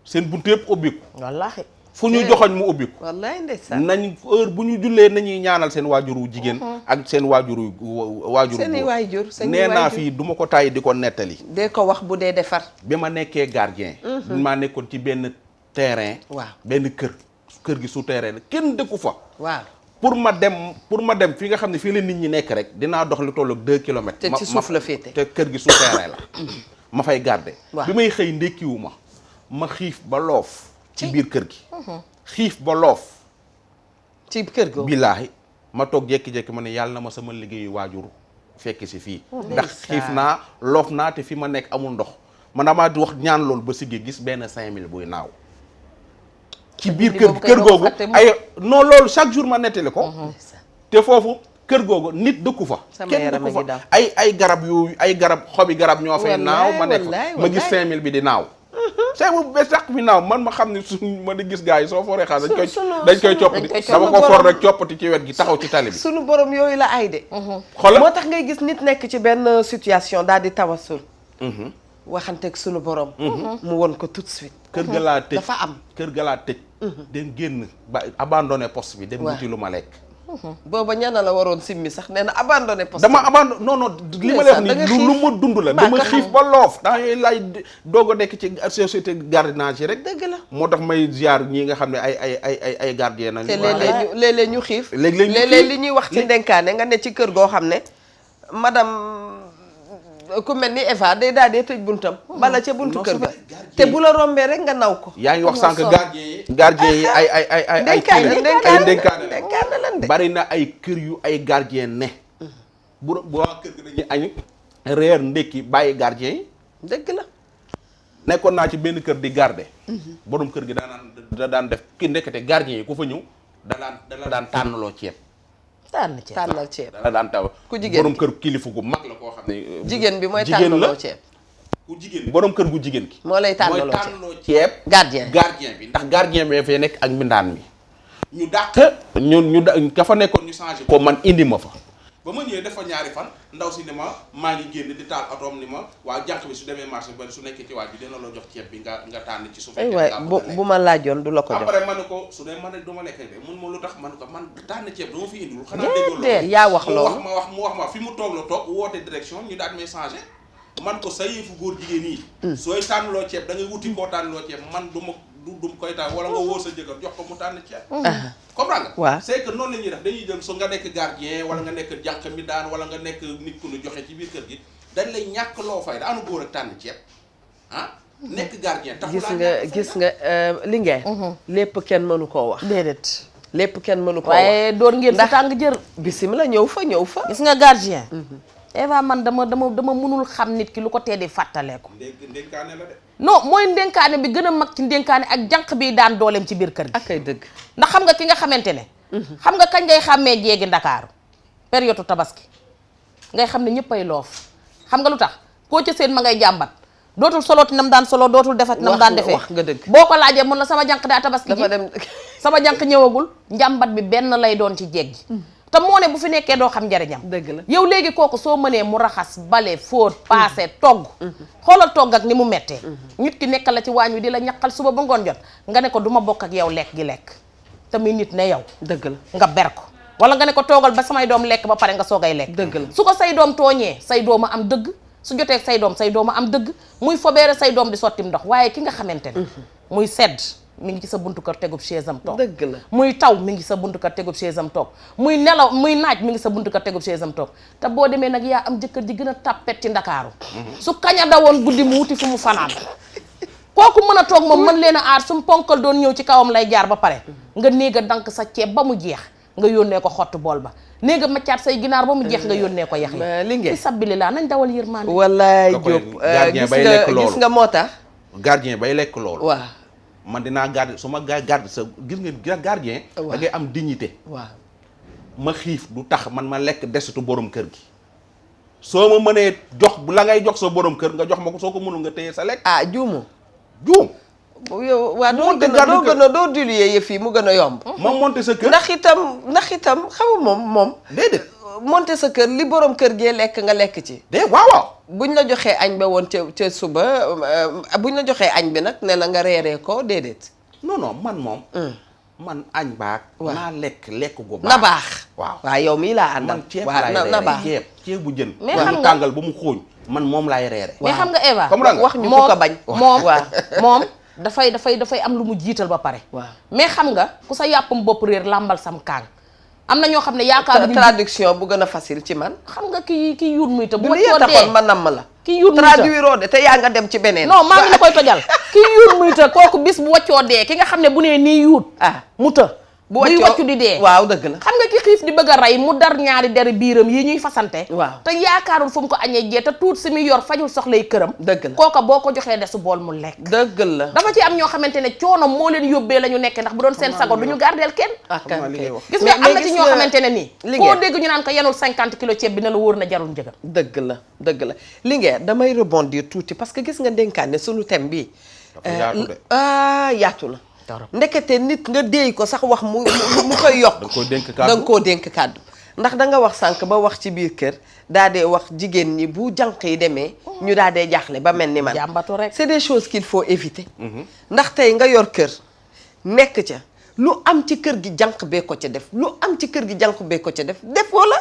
seen buntu yëpp ubbiku wallaahi fu ñu joxoñ mu ubbiku wallaahi ndeysaan nañ heure bu ñu jullee nañuy ñaanal seen waajuru jigéen ak seen waajuru seen waajur nee naa fii du ma ko tàyyi di ko nettali dee ko wax bu dee defar bi ma nekkee gardien maa nekkoon ci benn terrain waaw benn kër gi su terrain la kenn dëkku fa waaw pour ma dem fi nga xam ne fii la nit ñi nekk rek dinaa dox lu tollu 2 kilomètres te ci suuf la féete te kër gi su terrain la ma fay garder bi may xëy ndékkiwu ma xiif ba loof ci biir kër gi xiif ba loof ci kër gi billaahi ma toog jékki-jékki ma ne yàlla na ma sama liggéeyu waajur fekk si fii ndax xiif naa loof naa te fi ma nekk amul ndox man damaa wax ñaan loolu ba siggee gis benn 5000 buy naaw ci biir kër googu ay non loolu chaque jour ma nettali ko te foofu kër googu nit dëkku fa kenn dëkku fa ay garab yooyu ay garab xobi garab ñoo fay naaw ma nekk ma gis 5000 bi di naaw c'est bu ba sax mi naaw man ma xam ne suñ ma di gis gars yi soo foree xaas dañ koy coppati dama ko for rek coppati ci wet gi taxaw ci tali bi sunu borom yooyu la ay de xoolal moo tax ngay gis nit nekk ci benn situation daal di tawasul waxanteeg sunu borom mu won ko tout de suite kër ga laa tëj dafa am kër ga laa tëj dem génn ba abandonné poste bi dem wuti lu ma lekk booba ñana la waroon simmi sax nee na abandonné poste dama abandonné non li ma leen ni lu ma dund la dama xiif ba loof daa yooyu laay doog a nekk ci société gardiennage yi rek dëgg la moo tax may ziar ñii nga xam ne ay gardien na te léeg-léeg ñu xiif léeg-léeg li ñuy wax ci ndenkaane nga ne ci kër goo xam ne madame ku mel ni Eva day daal dee tëj buntam bala ca buntu kër ga te bu la rombee rek nga naw ko yaa ngi wax sànq gardien yi ay ndenkaane lan de bari na ay kër yu ay gardien ne bu waa kër gi dañuy añ reer ndekki bàyyi gardien yi dëgg la nekkoon naa ci benn kër di garder borom kër gi da daan def ki ndekkate gardien yi ku fa ñëw da la daan tànnaloo ceeb tànnal ceeb dala daan taw ku jigéen borom kër kilifa gu mag la koo xam ne jigéen bi mooy tànnaloo ceeb ku jigéen borom kër gu jigéen ki moo lay tànnaloo ceeb gardien bi ndax gardien bi fee nekk ak mbindaan mi ñu dàq ñu ka fa nekkoon ñu changé ko man indi ma fa ba ma ñëwee def fa ñaari fan ndaw si ni ma maa ngi génn di taal otoom ni ma waaw jànq bi su demee marché bari su nekkee ci waaj bi dina la jox ceeb bi nga tànn ci su fekkee waay bu ma laajoon du la ko jox après ma ne ko su dee man du ma lekk de mun ma lu tax man ko man tànn ceeb dama fi indiwul xanaa déggoo loolu yaa wax loolu mu wax ma fi mu toog la toog woote direction ñu daal may changé man ko sa yëfu góor jigéen yi sooy tànnloo ceeb da ngay wuti koo tànnloo ceeb man du koy tànn wala nga wóor sa jëkkër jox ko mu tànn ceeb comprends nga waaw c'est que noonu la ñuy def dañuy jël su nga nekk gardien wala nga nekk jànq mi daan wala nga nekk nit ku nu joxe ci biir kër gi dañ lay ñàkk loo fay da anu góor ak tànn ceeb ah nekk gardien tax gis nga Linguère lépp kenn mënu koo wax déedéet lépp kenn mënu koo wax waaye door ngeen fa tàng jër bismillah ñëw fa gis nga gardien Eva man dama mënul xam nit ki lu ko tee di fàttaleeku ndénkaane la de non mooy ndénkaane bi gën a mag ci ndénkaane ak jànq bi daan dooleem ci biir kër gi ak ay dëgg ndax xam nga ki nga xamante ne xam nga kañ ngay xàmmee jéegi Ndakaaru période tabaski ngay xam ne ñëpp ay loof xam nga lu tax koo ca seen ma ngay jàmbat dootul solooti nam daan solo dootul defat nam daan defee wax nga dëgg boo ko laajee mun la sama jànq daa tabaski dafa dem sama jànq ñëwagul njàmbat bi benn lay doon ci jeeg ji te moo ne bu fi nekkee doo xam njariñam dëgg la yow léegi kooku soo mënee mu raxas bale fóot paase togg xoolal togg ak ni mu mettee nit ki nekkal la ci waañ wi di la ñaqal suba ba ngoon jot nga ne ko du ma bokk ak yow lekk gi lekk te muy nit ne yow dëgg la nga ber ko wala nga ne ko toogal ba samay doom lekk ba pare nga soogay lekk dëgg la su ko say doom tooñee say doom a am dëgg su jotee say doom a am dëgg muy fobeere say doom di sottim ndox waaye ki nga xamante ne muy sedd mi ngi ci sa buntu kër tegub chaise am toog dëgg la muy taw mi ngi sa buntu kër tegub chaise am toog muy nelaw muy naaj mi ngi sa buntu kër tegub chaise am toog te boo demee nag yaa am jëkkër ji gën a tàppet ci Ndakaaru su kaña dawoon guddi mu wuti fu mu fanaan kooku mën a toog moom mën leen a aar su mu ponkal doon ñëw ci kawam lay jaar ba pare nga néeg a dank sa ceeb ba mu jeex nga yónnee ko xottu bool ba néeg a maccaat say ginaar ba mu jeex nga yónnee ko yax yi Linguère ci sabili laa nañ dawal yërmande wallaay Diop gis nga moo tax gardien bay lekk loolu waaw man dinaa garder su ma garder sa gis nga gardien da ngay am dignité waaw ma xiif du tax man ma lekk desitu borom kër gi soo ma mënee jox la ngay jox sa borom kër nga jox ma ko soo ko mënul nga téye sa lekk juumu juum yow waa doo diluer yëf yi mu gën a yomb ma monter sa kër ndax itam xamu moom déedéet monter sa kër li borom kër gee lekk nga lekk ci waaw buñ la joxee añ ba woon ca suba buñ la joxee añ bi nag ne la nga reeree ko déedéet non man moom man añ baak naa lekk gu baax na baax waaw yow mii laa àndal man ceeb laay reere na baax ceeb bu jën mais xam mu nga tàngal ba mu xóoñ man moom laay reere mais xam nga Eva wax ñu ko bañ moom dafay am lu mu jiital ba pare mais xam nga ku sa yàppam bopp réer làmbal sam kaang am na ñoo xam ne yaakaar traduction bu gën a facile ci man xam nga ki yuut muy te bu li taxoon ma namm la ki yuut muy traduire de te yaa nga dem ci beneen non maa ngi la koy tojal ki yuut muy te kooku bis bu waccoo dee ki nga xam ne bu nee nii yuut mu të buy waccu di dee waaw dëgg la xam nga ki xiif di bëgg a rey mu dar ñaari deri biiram yi ñuy fasante waaw te yaakaarul fu mu ko añee jee te tuut si muy yor fajul soxlay këram dëgg la kooka boo ko joxee desu bool mu lekk dëgg la dafa ci am ñoo xamante ne coono moo leen yóbbee la ñu nekkee ndax bu doon seen sago du ñu gardeel kenn gis nga am na ci ñoo xamante ne nii koo dégg ñu naan ko yenul 50 kilos ceeb bi na la wóor na jarul njëgam dëgg la Linguère damay rebondir tuuti parce que gis nga ndénkaane sunu thème bi yaatu na ndekete nit nga déey ko sax wax mu koy yokk da nga koo dénk kàddu ndax da nga wax sànq ba wax ci biir kër daa dee wax jigéen ñi bu jànq yi demee ñu daa dee jaaxle ba mel ni man jàmbatu rek c'est des choses qu'il faut éviter ndax tey nga yor kër nekk ca lu am ci kër gi jànq bee ko ca def lu am ci kër gi jànq bee ko ca def defoo la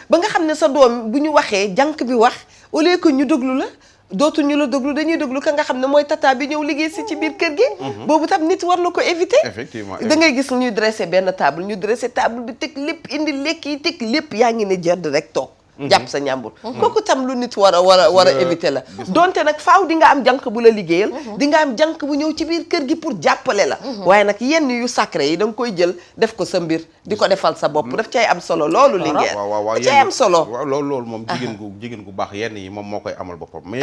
ba nga xam ne sa doom bu ñu waxee jànq bi wax au lieu que ñu déglu la dootu ñu la déglu dañuy déglu ka nga xam ne mooy tata bi ñëw liggéey si ci biir kër gi boobu tam nit war na ko éviter effectivement da ngay gis ñuy dressé benn table ñu dressé table bi teg lépp indi lekk yi teg lépp yaa ngi ne jënd rek toog jàpp sa ñàmbur kooku tam lu nit war a éviter la donte nag faaw di nga am jànq bu la liggéeyal di nga am jànq bu ñëw ci biir kër gi pour jàppale la waaye nag yenn yu sacré yi da nga koy jël def ko sa mbir di ko defal sa bopp daf cay am solo loolu Linguère da cay am solo waaw loolu moom jigéen gu baax yenn yi moom moo koy amal boppam mais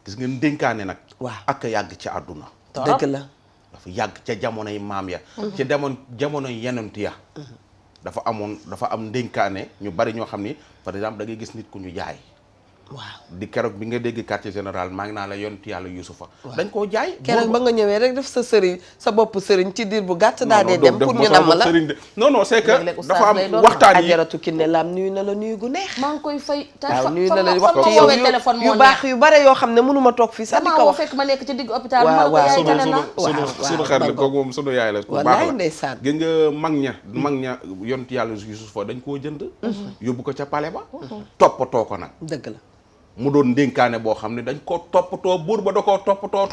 gis ngeen dénkaane nag ak yàgg ci àdduna dëgg la dafa yàgg ca jamonoy maam ya ca jamonoy yenent ya dafa am ndénkaane ñu bari ñoo xam ni par exemple da ngay gis nit ku ñu jaay waaw di keroog bi nga dégg quartier général maa ngi naa la yonent yàlla Yuusufa dañ koo jaay keroog ba nga ñëwee rek def sa sëriñ sa bopp sëriñ ci diir bu gàtt daa dee dem pour ñu namm la non c'est que dafa am waxtaan yi ajaratu Kiné Lam nuyu na la nuyu gu neex maa ngi koy fay waaw nuyu na la wax ci yow yu baax yu bare yoo xam ne mënuma toog fii sax di ko wax fekk ma nekk ci digg hôpital ma ko yaay jëlee na sunu xar la kooku moom sunu yaay la bu baax wallaay la ndeysaan gis nga mag ña yonent yàlla Yuusufa dañ koo jënd yóbbu ko ca palais ba toppatoo ko nag dëgg la mu doon dénkaane boo xam ne dañ ko toppatoo buur ba da koo toppatoo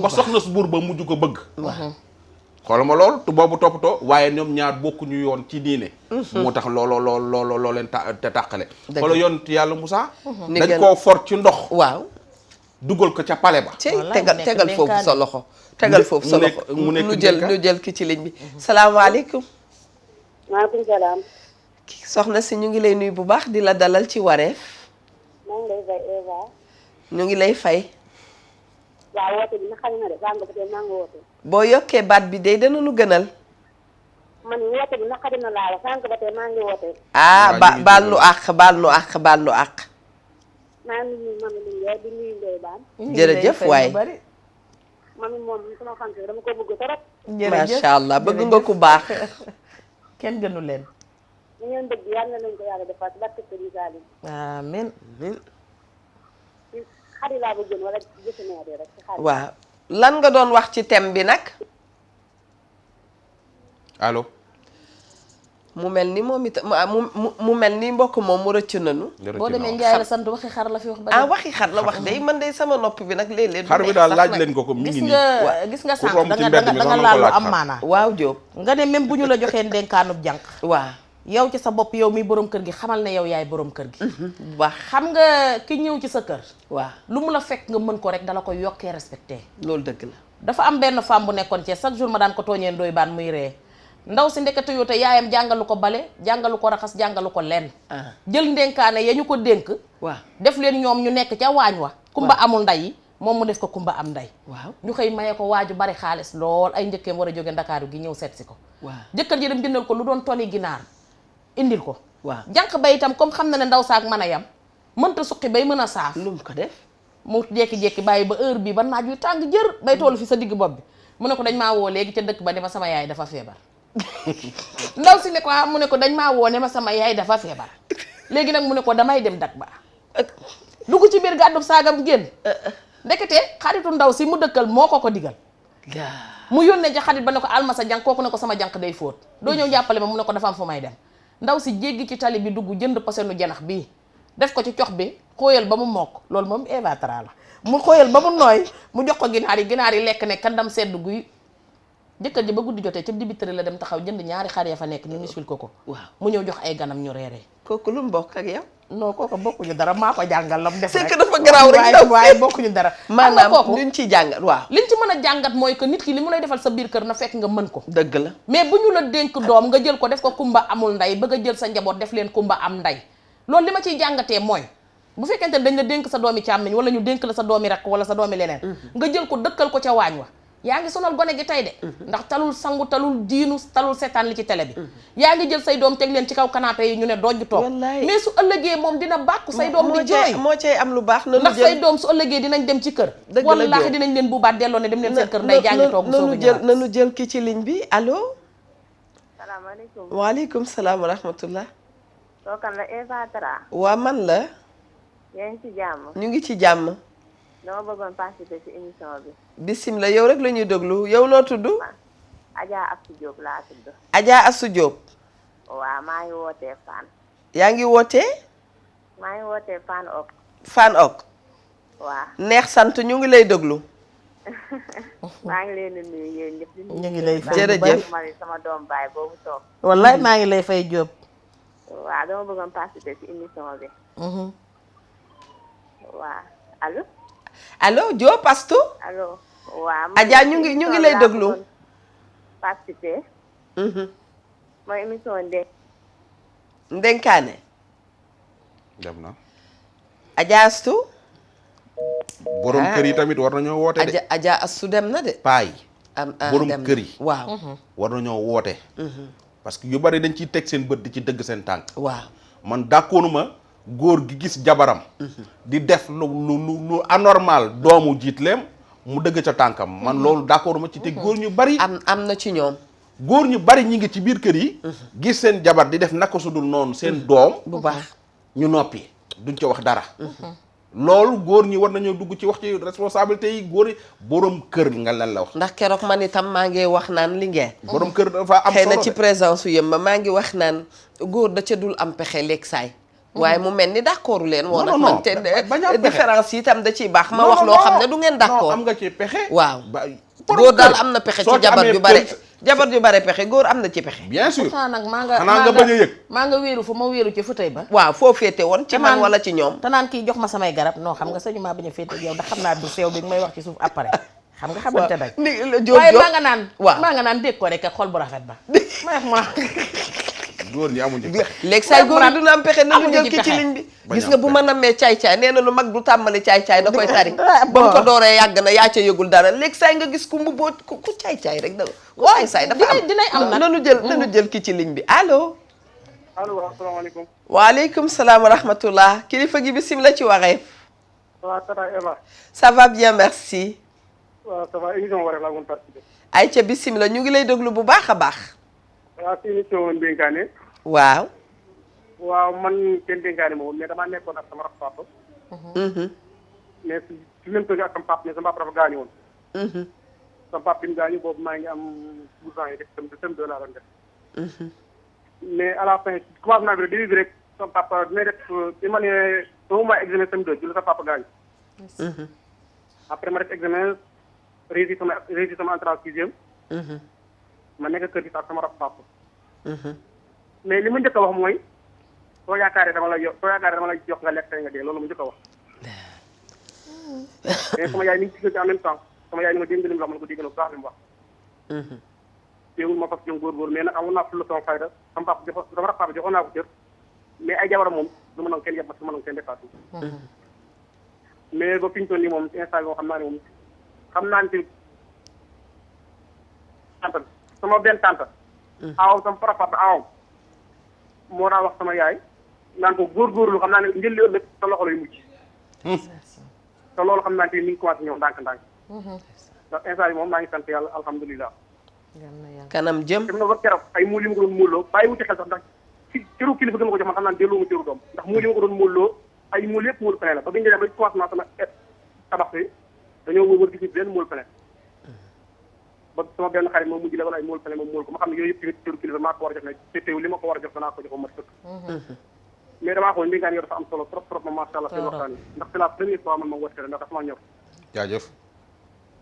ba soxna su buur ba mujj ko bëgg xoolal ma lool tu boobu toppatoo waaye ñoom ñaar bokkuñu yoon ci diine. moo tax looloo leen te tàqale. xoolal yoon yàlla Moussa. dañ koo for ci ndox. waaw. dugal ko ca pale ba. tegal foofu sa loxo. tegal foofu sa loxo mu nekk ñu jël ki ci ligne bi. salaamaaleykum. maaleykum salaam. soxna si ñu ngi lay nuyu bu baax di la dalal ci wareef. maa ngi lay fay Eva. ñu ngi lay fay. waaw woote bi naka na de sànq ba tey maa ngi woote. boo yokkee baat bi de dana nu gënal. man woote bi naka dina laa wax sànq ba tey maa ngi woote. baal nu àq. maa ngi nuyu mami Linguère di nuyu Ndoye Bane. jërëjëf waay. mami moom sama fan dama ko bëgg trop. macha allah bëgg nga ku baax. kenn gënu leen. ñu ngeen bëgg yàlla nañ ko yàlla defal ci barke Sëriñ Saaliw. amiin. xarit laa bëggoon wala jëfandikoo rek ci xarit. waaw lan nga doon wax ci thème bi nag. allo. mu mel ni moom it mu mel ni mbokk moom mu rëcc nanu. boo demee Ndiaye la sant waxi xar la fi wax. waxi xar la wax de man de sama nopp bi nag léeg-léeg. xar bi daal laaj leen ko mi ngi nii. gis nga sànq danga laal lu am maanaa. waaw Diop. nga ne même bu ñu la joxee ndenkaanub jànq. waaw. yow ci sa bopp yow mi borom kër gi xamal ne yow yaay borom kër gi. bu baax xam nga ki ñëw ci sa kër. waaw lu mu la fekk nga mën ko rek dala ko yokkee respecté. loolu dëgg la. dafa am benn femme bu nekkoon ci chaque jour ma daan ko tooñee Ndoye Bane muy ree ndaw si ndekete yoo te yaayam jàngalu ko bale jàngalu ko raxas jàngalu ko lenn. jël ndenkaane ya ñu ko dénk. waaw def leen ñoom ñu nekk ca waañ wa. kumba amul nday yi moom mu def ko kumba am nday. waaw ñu xëy maye ko waaju bari xaalis lool ay njëkkeem war a jóge Ndakaaru gi ñëw seet si ko. waaw jëkkër ji dem jëndal ko lu doon toni ginaar indil ko. waaw jànq ba itam comme xam na ne ndaw saak mën a yam mënta suqi bay mën a saaf. lu mu ko def. mu jékki-jékki bàyyi ba heure bi ba naaj wi tàng jër bay toolu fi sa digg bopp bi mu ne ko dañ maa woo léegi ca dëkk ba ne ma sama yaay dafa feebar. ndaw si ne ko mu ne ko dañ maa woo ne ma sama yaay dafa feebar léegi nag mu ne ko damay dem dak ba dugg ci biir gàddu saagam génn ndekete xaritu ndaw si mu dëkkal moo ko digal mu yónnee ca xarit ba ne ko alma sa jànq kooku ne ko sama jànq day fóot doo ñëw jàppale ma mu ne ko dafa am fu may dem ndaw si jéggi ci tali bi dugg jënd posenu janax bii def ko ci cox bi xóoyal ba mu mokk loolu moom Eva Tra la mu xóoyal ba mu nooy mu jox ko ginaar yi lekk ne kandam sedd guy jëkkër ji ba guddi jotee ca dibitëri la dem taxaw jënd ñaari xar ya fa nekk ñu misul ko waaw mu ñëw jox ay ganam ñu reeree kooku lu mu bokk ak yow. non kooku bokkuñu dara maa ko jàngal la mu def c'est rek que dafa garaaw rek waaye bokkuñu dara maanaam kooku luñ ciy jàngat waaw liñ ci mën a jàngat mooy que nit ki li mu lay defal sa biir kër na fekk nga mën ko dëgg la mais bu ñu la dénk doom nga jël ko def ko kumba amul nday bëgg a jël sa njaboot def leen kumba am nday loolu li ma ciy jàngatee mooy bu fekkente ne dañ la dénk sa doomi càmmiñ wala ñu dénk la sa doomi rakk wala sa doomi leneen nga jël ko dëkkal ko ca waañ wa yaa ngi sonal gone gi tey de ndax talul sangu talul diinu talul seetaan li ci télé bi yaa ngi jël say doom teg leen ci kaw canapé yi ñu ne dojj toog mais su ëllëgee moom dina bàkku say doom di jooy moo cay am lu baax ndax say doom su ëllëgee dinañ dem ci kër wallaahi dinañ leen buubaat delloo ne dem leen seen kër nday jàngi toog nanu jël ki ci ligne bi allo salaamaaleykum. waaleykum salaam wa rahmatullah kookan la Eva Tra. waa man la yaa ngi ci jàmm. ñu ngi ci jàmm dama bëggoon participer ci émission bi. bismillah yow rek la ñuy déglu yow noo tudd Adja Assou Diop laa tudd. Adja Assou Diop waaw maa ngi wootee Fann. yaa ngi wootee maa ngi wootee Fann ok. Fann ok waaw. neex sant ñu ngi lay déglu maa ngi leen di nuyu yéen ñëpp. ñu ngi lay fay jërëjëf sama doom baay boobu toog. wallaay maa ngi lay fay Diop waaw dama bëggoon participer ci émission bi. waaw allo. allo Diop Astou allo. waaw Adja ñu ngi lay déglu participer. mooy émission ndenkaane dem na Adja Astou borom kër yi tamit war nañoo woote de Adja Astou dem na de paay borom kër yi waaw war nañoo woote parce que yu bari dañ ciy teg seen bët di ci dëgg seen tànk waaw man d'accorduma góor gi gis jabaram di def lu anormal doomu jiitleem mu dëgg ca tànkam man loolu d'accorduma ci te góor ñu bari am na ci ñoom góor ñu bari ñi ngi ci biir kër yi gis seen jabar di def naka su dul noonu seen doom bu baax ñu noppi duñ ci wax dara loolu góor ñi war nañoo dugg ci wax ci responsabilité yi góor yi borom kër nga lan la wax ndax keroog man itam maa ngi wax naan li ngeen borom kër dafa am xëy solo na ci présence su yëmma maa ngi wax naan góor da ca dul am pexe léeg saay waaye mu mel ni d'accordu leen woon ak man te différence yi itam da ciy baax ma wax loo xam ne du ngeen d'accord am nga ci pexe waaw góor daal am na pexe ci jabar ju bare jabar ju bare pexe góor am na ci pexe. bien sûr pourtant nag xanaa nga bañ a yëg. maa nga wéeru fa ma wéeru ci fauteuil ba. waaw foo féete woon ci man wala ci ñoom. te naan kii jox ma samay garab non xam nga sañu maa bañ a féete yow ndax xam naa du sew bi may wax ci suuf après. xam nga xamante nag. waaye maa nga naan. waaw maa nga naan dégg ko rek xol bu rafet ba. ma góor ñi amuñu léegi say góor yi dina am pexe nañu jël ki ci ligne bi gis nga bu ma nammee caay-caay nee na lu mag du tàmmali caay-caay da koy tari ba mu ko dooree yàgg na yaa ca yëgul dara léegi say nga gis ku mbubboo ku caay-caay rek da ku saay dafa am dinay am nag nanu jël ki ci ligne bi allo waaw asalaamaaleykum. waaleykum salaam wa rahmatullah kilifa gi bismillah ci waxee. waaw ça va Eva. ça va bien merci. waaw ça va émission Wareef laa mën participer. ayca bismillah ñu ngi lay déglu bu baax a baax. waaw si émission dénkaane. waaw. waaw man kenn dénkaane ma woon mais damaa nekkoon ak sama rakk papa. mais si même kër ak sama papa mais sama papa dafa gaañu woon. sama papa bi mu gaañu boobu maa ngi am 12 ans yi def sem 2 laa doon def. mais à la fin commencement bi rek début bi rek sama papa dina def bi ma nee au moins examen sem 2 jël sa papa gaañu. après ma def examen réussir sama entrée en sixième. ma nekk kër gi ak sama rakk papa. mais li ma njëkk a wax mooy soo yaakaaree dama lay jox nga lekk tey nga dee loolu ma njëkk a wax. mais sama yaay mi ngi ci kër gi en même temps sama yaay ni ma dégg li mu wax ma ne ko dégg na bu baax li mu wax. teewul ma fas jëm góorgóor mais nag amoon naa fulla sama fayda sama rakk papa joxoon naa ko cër mais ay jabaram moom du ma nangu kenn yeb ma du ma nangu kenn dépassé. mais ba fi ñu toll nii moom instant bi xam naa ne moom xam naa ne tante sama benn tante. aawam sama papa aawam moo daa wax sama yaay naan ko góorgóorlu xam naa ne njëlli ëllëg sa loxo lay mujj. te loolu xam naa ne mi ngi commencé ñëw ndànk-ndànk. ndax instant yi moom maa ngi sant yàlla alhamdulilah. kanam jëm. dem na ba keroog ay muul yi ma ko doon muuloo bàyyi wuti xel sax ndax ci cëru kilifa gën ma ko jox man xam naa ne delloo ma cëru doom ndax muul yi ma ko doon muuloo ay muul yëpp muul feneen la ba biñu demee ba commencement sama tabax bi dañoo wër gis ni benn muul feneen ba sama benn xarit moom mujj la wala ay muul feneen moom muul ko ma xam ne yooyu yëpp tamit cëru kilifa maa ko war a jox ne te teew li ma ko war a jox danaa ko jox ma sëkk mais damaa xool ndénkaan yow dafa am solo trop trop ma macha allah seen waxtaan yi ndax c'est la première fois man ma woote ndax dafa ma ñor jaajëf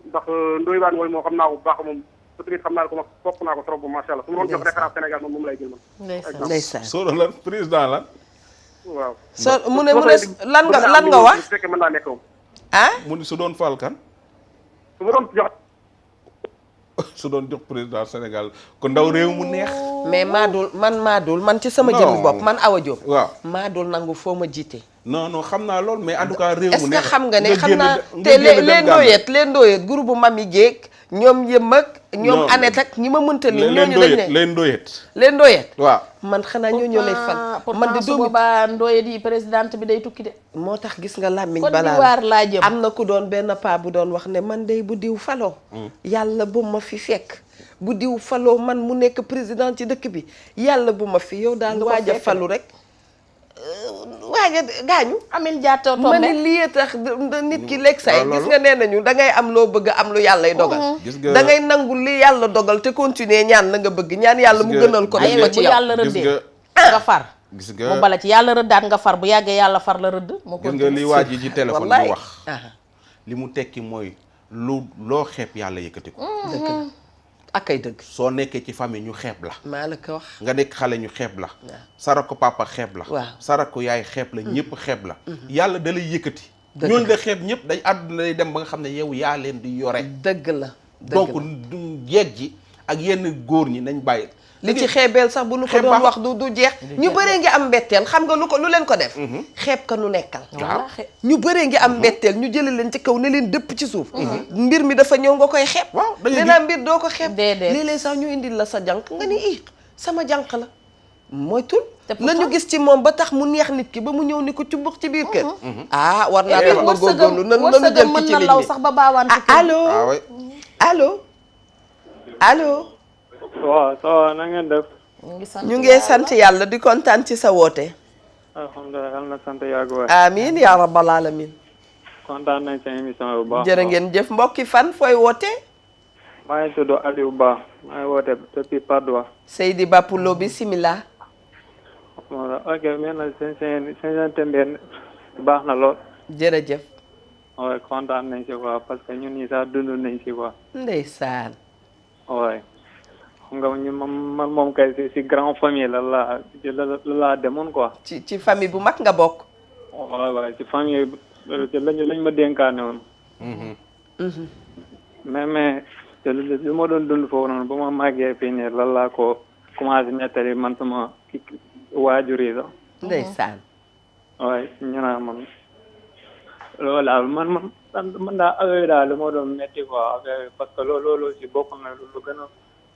ndax Ndoye Bane mooy moo xam naa ko bu baax moom te tamit xam naa ne ko ma fopp naa ko trop bu macha allah su ma doon jox référence Sénégal moom lay jël man ndeysaan soo doon lan président lan waaw so mu ne lan nga wax su fekkee mën naa nekk moom ah mu ni su doon fal kan su ma doon jox su doon jox président Sénégal kon ndaw réew mu neex mais maadul man ci sama jëmmi bopp man Awa Diop waaw maadul nangu foo ma jiite non non xam naa lool mais en tout cas réew est-ce mu que neex xam nga ne xam naa te leen ndooyeet groupe bu Mami Jéeg ñoom yëm ak ñoom Annette ak ñi ma mënta lim ñooñu dañ ne leen ndooyeet waaw man xanaa ñooñu lay fal man di doomi boobaa ndooyeet yi présidente bi day tukki de moo tax gis nga làmmiñ kon balaa diwaar laa jëm am na ku doon benn paa bu doon wax ne man day bu diw faloo yàlla bu ma fi fekk bu diw faloo man mu nekk président ci dëkk bi yàlla bu ma fi yow daal waaj a falu rek waaja gaañu amin jaatoo tombe ma ne lii tax nit ki lekk say gis nga nee nañu da ngay am loo bëgg am lu yàllay dogal da ngay nangu li yàlla dogal te continuer ñaan la nga bëgg ñaan yàlla mu gënal ko def ko ci bu yow yàlla rëddee nga far gis nga mu bala ci yàlla rëddaat nga far bu yàggee yàlla far la rëdd moo ko gis nga li waa ji ci téléphone wallaay bi wax li mu tekki mooy loo xeeb yàlla yëkkati ko dëgg la ak ay dëgg soo nekkee ci famille ñu xeeb la maa la ko wax nga nekk xale ñu xeeb la sarako papa xeeb la waaw sarako yaay xeeb la ñëpp xeeb la yàlla da lay yëkkati ñooñu la xeeb ñëpp day àdduna day dem ba nga xam ne yow yaa leen di yore dëgg la donc jeeg ji ak yenn góor ñi nañ bàyyi li ci xeebeel sax bu nu ko doon wax du jeex ñu bëree ngi am mbetteel xam nga lu leen ko def xeeb ka nu nekkal waaw ñu bëree ngi am mbetteel ñu jëlee leen ci kaw ne leen dëpp ci suuf mbir mi dafa ñëw nga koy xeeb waaw nee naa mbir doo ko xeeb déedéet léeg-léeg sax ñu indil la sa jànq nga ni sama jànq la mooy tul la ñu gis ci moom ba tax mu neex nit ki ba mu ñëw ni ko cubbux ci biir kër war naa tax nga góorgóorlu nanu jël ki ci ligne bi sax ba baawaan allo allo allo waaw ça va na ngeen def. ñu ngi sant yàlla di kontaan ci sa woote. alhamdulilah yal na sant yàgg waay. amiin yaa rabbal alamin. kontaan nañ sa émission bu baax. jërë ngeen jëf mbokki fan fooy woote. maa ngi tudd Aliou Ba maa ngi woote depuis Padoua. Seydi Bapulo bismillah. ok maintenant seen thème baax na lool. jërëjëf. waaye kontaan nañ si quoi parce que ñun ñi sax dund nañ si quoi. ndeysaan. waaye xam nga man moom kay si grand famille la laa demoon quoi. ci famille bu mag nga bokk. waaw ci famille lañ ma dénkaane woon. mais li ma doon dund foofu noonu ba ma màggee fii nii lan laa ko commencé nettali man sama waajur yi sax. ndeysaan. waaye ñu naan man loolu daal man daal affaire daal li ma doon métti quoi affaire parce que loolu si bokk na lu gën a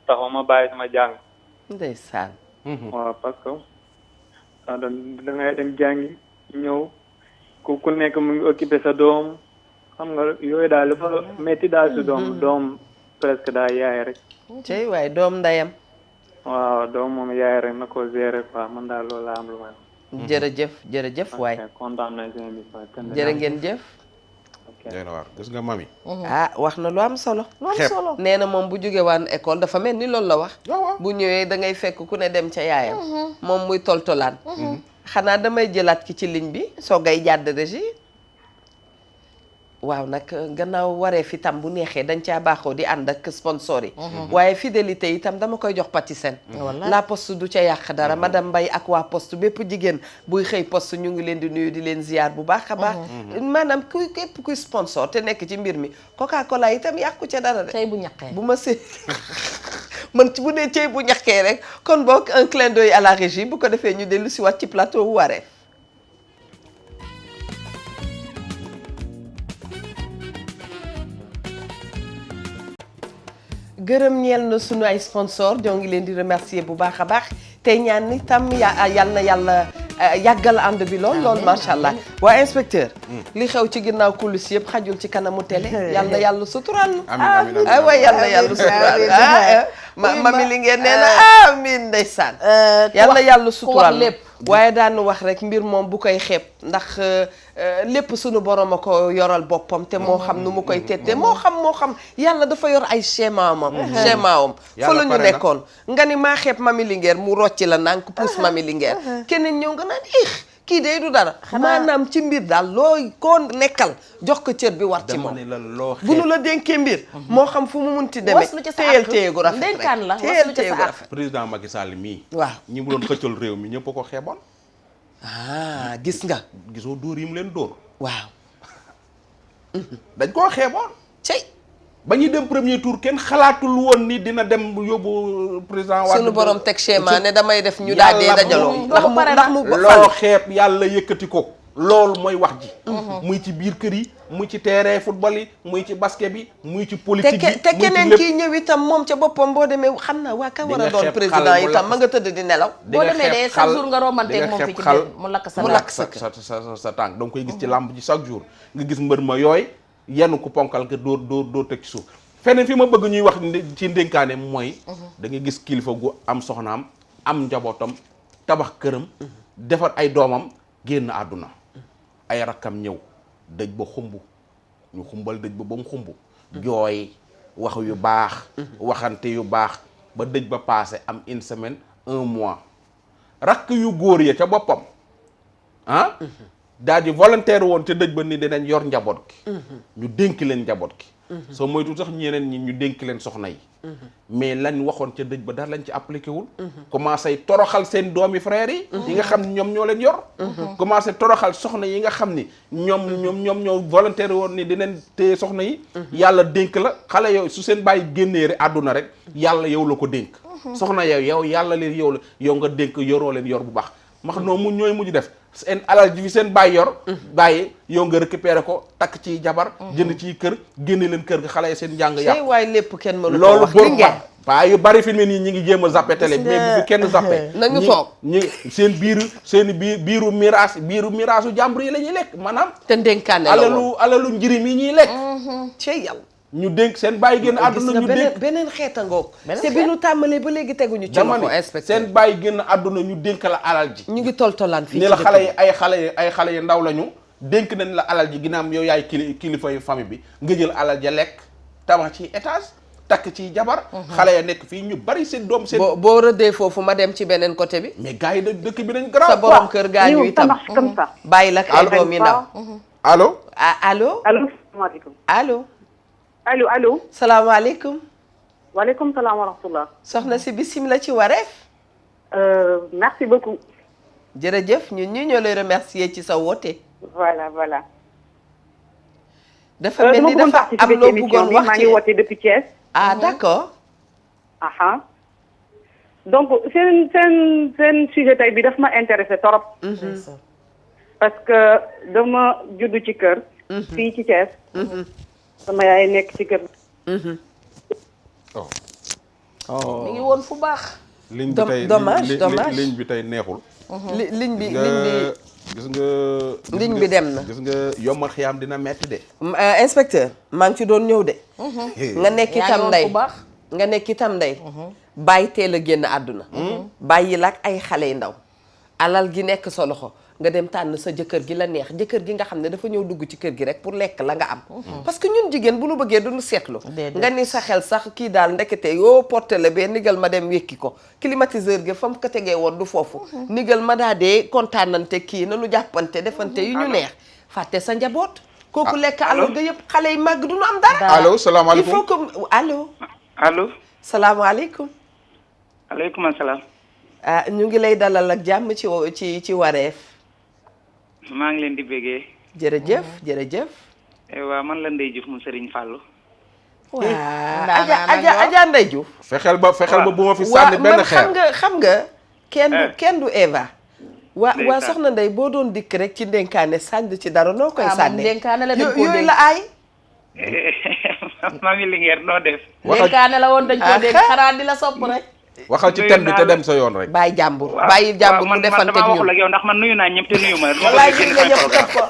taxaw ma bàyyi sama jàng. ndeysaan. waaw parce que da ngay dem jàngi ñëw ku nekk mu ngi occupé sa doom xam nga yooyu daal dafa métti daal si doom presque daal yaay rek. cey waaye doom ndeyam. waaw doom moom yaay rek na ko gérer quoi man daal loolu laa am lu may. jërëjëf waay. kontaan nañ seen émission. jërë ngeen jëf. dégg nga waar gis nga mami. wax na lu am solo. nee na moom bu jógee waan école dafa mel ni loolu la wax. bu ñëwee da ngay fekk ku ne dem ca yaayam. moom muy toltolaan. xanaa damay jëlaat ki ci ligne bi soo gay jàdd régie. waaw nag gannaaw waree fi tam bu neexee dañ caa baaxoo di ànd ak sponsor yi. waaye fidélité itam dama koy jox Patisen. la poste du ca yàq dara madame Mbaye ak waa poste bépp jigéen buy xëy poste ñu ngi leen di nuyu di leen ziar bu baax a baax. maanaam képp kuy sponsor te nekk ci mbir mi Coca Cola itam yàqu ca dara de. tey bu ñaqee bu ma see man bu dee cey bu ñaqee rek kon boog un clin d'œil à la régie bu ko defee ñu dellu si waat ci plateau wu waree. gërëm ñeel na sunu ay sponsor ñoo ngi leen di remercier bu baax a baax tey ñaan ni tam yal na yàlla yàggal ànd bi lool macha allah. waa inspecteur. li xew ci ginnaaw kulis yëpp xajul ci kanamu télé. yal na yàlla suturaal. amiin ay waay yal na yàlla suturaal. mami li ngeen nee na amiin ndeysaan. yal na yàlla suturaal lépp. waaye daan wax rek mbir moom bu koy xeeb ndax lépp sunu borom a ko yoral boppam te moo xam nu mu koy tette moo xam yàlla dafa yor ay schéma am fa la ñu nekkoon nga ni maa xeeb mami Linguère mu rocci la ndànk puus mami Linguère keneen ñëw nga naan kii day du dara maanaam ci mbir daal looy koo nekkal jox ko cër bi war ci moom bu nu la dénkee mbir moo xam fu mu munti demee téye gu rafet dénkaan la téye gu rafet président Macky Sall mii waaw ñi mu doon xëccal réew mi ñëpp a ko xeeboon gis nga gisoo dóor yi mu leen dóor waaw dañ koo xeeboon cey ba ñuy dem premier tour kenn xalaatul woon ni dina dem yóbbu président Wade sunu borom teg schéma ne damay def ñu daal dee dajaloo ndax mu loo xeeb yàlla yëkkati ko loolu mooy wax ji muy ci biir kër yi muy ci terrain football yi muy ci basket bi muy ci politique bi te keneen kii ñëw itam moom ca boppam boo demee xam naa waa ka war a doon président itam ma nga tëdd di nelaw boo demee de chaque jour nga romanteeg moom fi ci biir mu lakk sa tànk danga koy gis ci làmb ji chaque jour nga gis mbër ma yooy yenn ku ponkal nga dóor teg ci suuf feneen fi ma bëgg ñuy wax ci ndénkaane mooy da nga gis kilifa gu am soxnaam am njabootam tabax këram defar ay doomam génn àdduna ay rakkam ñëw dëj ba xumb ñu xumbal dëj ba mu xumb jooy wax yu baax waxante yu baax ba dëj ba passé am une semaine un mois rakk yu góor ya ca boppam daal di volontaire woon te dëj ba ni dinañ yor njaboot gi ñu dénk leen njaboot gi soo moytu sax ñeneen ñi ñu dénk leen soxna yi mais lañ waxoon ca dëj ba dara lañ ci appliqué wul commencé toroxal seen doomi frères yi nga xam ni ñoom ñoo leen yor commencé toroxal soxna yi nga xam ni ñoom ñoo volontaire woon ni dinañ téye soxna yi yàlla dénk la xale yow su seen bàyyi génnee rek àdduna rek yàlla yow la ko dénk soxna yow yàlla leen yow nga dénk yoroo leen yor bu baax max noonu ñooy mujj def seen alal ji fi seen bàyyi yor bàyyi yow nga récupéré ko takk ci jabar jënd ci kër génne leen kër ga xale yi seen njàng yàqu waaye lépp kenn mënu ko loolu wax boobu paa yu bari fi mu ne nii ñi ngi jéem a zappé télé mais bu fi kenn zappé nañu toog ñi seen biiru miraasu jàmbur yi la ñuy lekk maanaam te ndénkaane la alalu njirim yi ñuy lekk cey yàlla ñu dénk seen bàyyi génn àdduna ñu dénk beneen xeeta ngoog te bi ñu tàmbalee ba léegi teguñu ci loxo inspecteur seen bàyyi génn àdduna ñu dénk la alal ji ñu ngi toltolaan fii ni la xale yi ay xale yu ndaw lañu dénk nañ la alal ji ginnaaw yow yaay kilifa yu famille bi nga jël alal ja lekk tabax ci étage takk ci jabar xale ya nekk fii ñu bari seen doom seen boo rëddee foofu ma dem ci beneen côté bi mais gars yi dëkk bi nañ garaaw sa borom kër gaañu itam bàyyi la ay doom yi ndaw allo allo allo salaamaaleykum allo allo salaamaaleykum waaleykum salaam wa rahmatullah. soxna si bisimilah ci wareef. Merci beaucoup. jërëjëf ñun ñi ñoo lay remercier ci sa woote. voilà. dafa mel ni dafa am loo bëggoon wax maa ngi woote depuis Thiès. ah d'accord. donc seen sujet tey bi daf ma intéressé trop. parce que dama juddu ci kër. fii ci Thiès. sama yaay nekk ci kër. mi ngi woon fu baax. ligne bi tey dommage ligne bi tey neexul. ligne bi gis nga ligne bi dem na. gis nga yombal xiyaam dina metti de. inspecteur maa ngi ci doon ñëw de. nga nekk itam ndey nga nekk itam ndey. bàyyi teel a génn àdduna. bàyyi la ak ay xale yu ndaw. alal gi nekk sa loxo nga dem tànn sa jëkkër gi la neex jëkkër gi nga xam ne dafa ñëw dugg ci kër gi rek pour lekk la nga am. parce que ñun jigéen bu nu bëggee duñu seetlu. nga ni sa xel sax kii daal ndekete yoo porté la bee nigal ma dem wékki ko climatiseur gi fa mu ko tegee woon du foofu. nigal ma daa dee kontaanante kii na nu jàppante defante yu ñu neex. fàtte sa njaboot. kooku lekk alal ga yëpp xale yi màgg du nu am dara. allo salaamaaleykum il faut que allo. allo. salaamaaleykum. aleykum salaam. ah ñu ngi lay dalal ak jàmm ci wareef. maa ngi leen di bégee. jërëjëf. waaw man la Ndeye Diouf mu Serigne Fallou. waa Adja Ndeye Diouf. fexeel ba bu ma fi sànni benn xeer. xam nga kenn du Eva. waa soxna Ndeye boo doon dikk rek ci ndénkaane sànni ci dara noo koy sànni. ndénkaane la dañ koo yooyu la aay. Mami Linguère noo def. ndénkaane la woon dañ koo dégg xanaa di la sopp rek. waxal ci thème bi te dem sa yoon rek. bàyyi jàmbur mu defante ak ñun. man waxul ak yow ndax man nuyu naa ñëpp te nuyu ma. wallaay gis nga ñëpp def ko.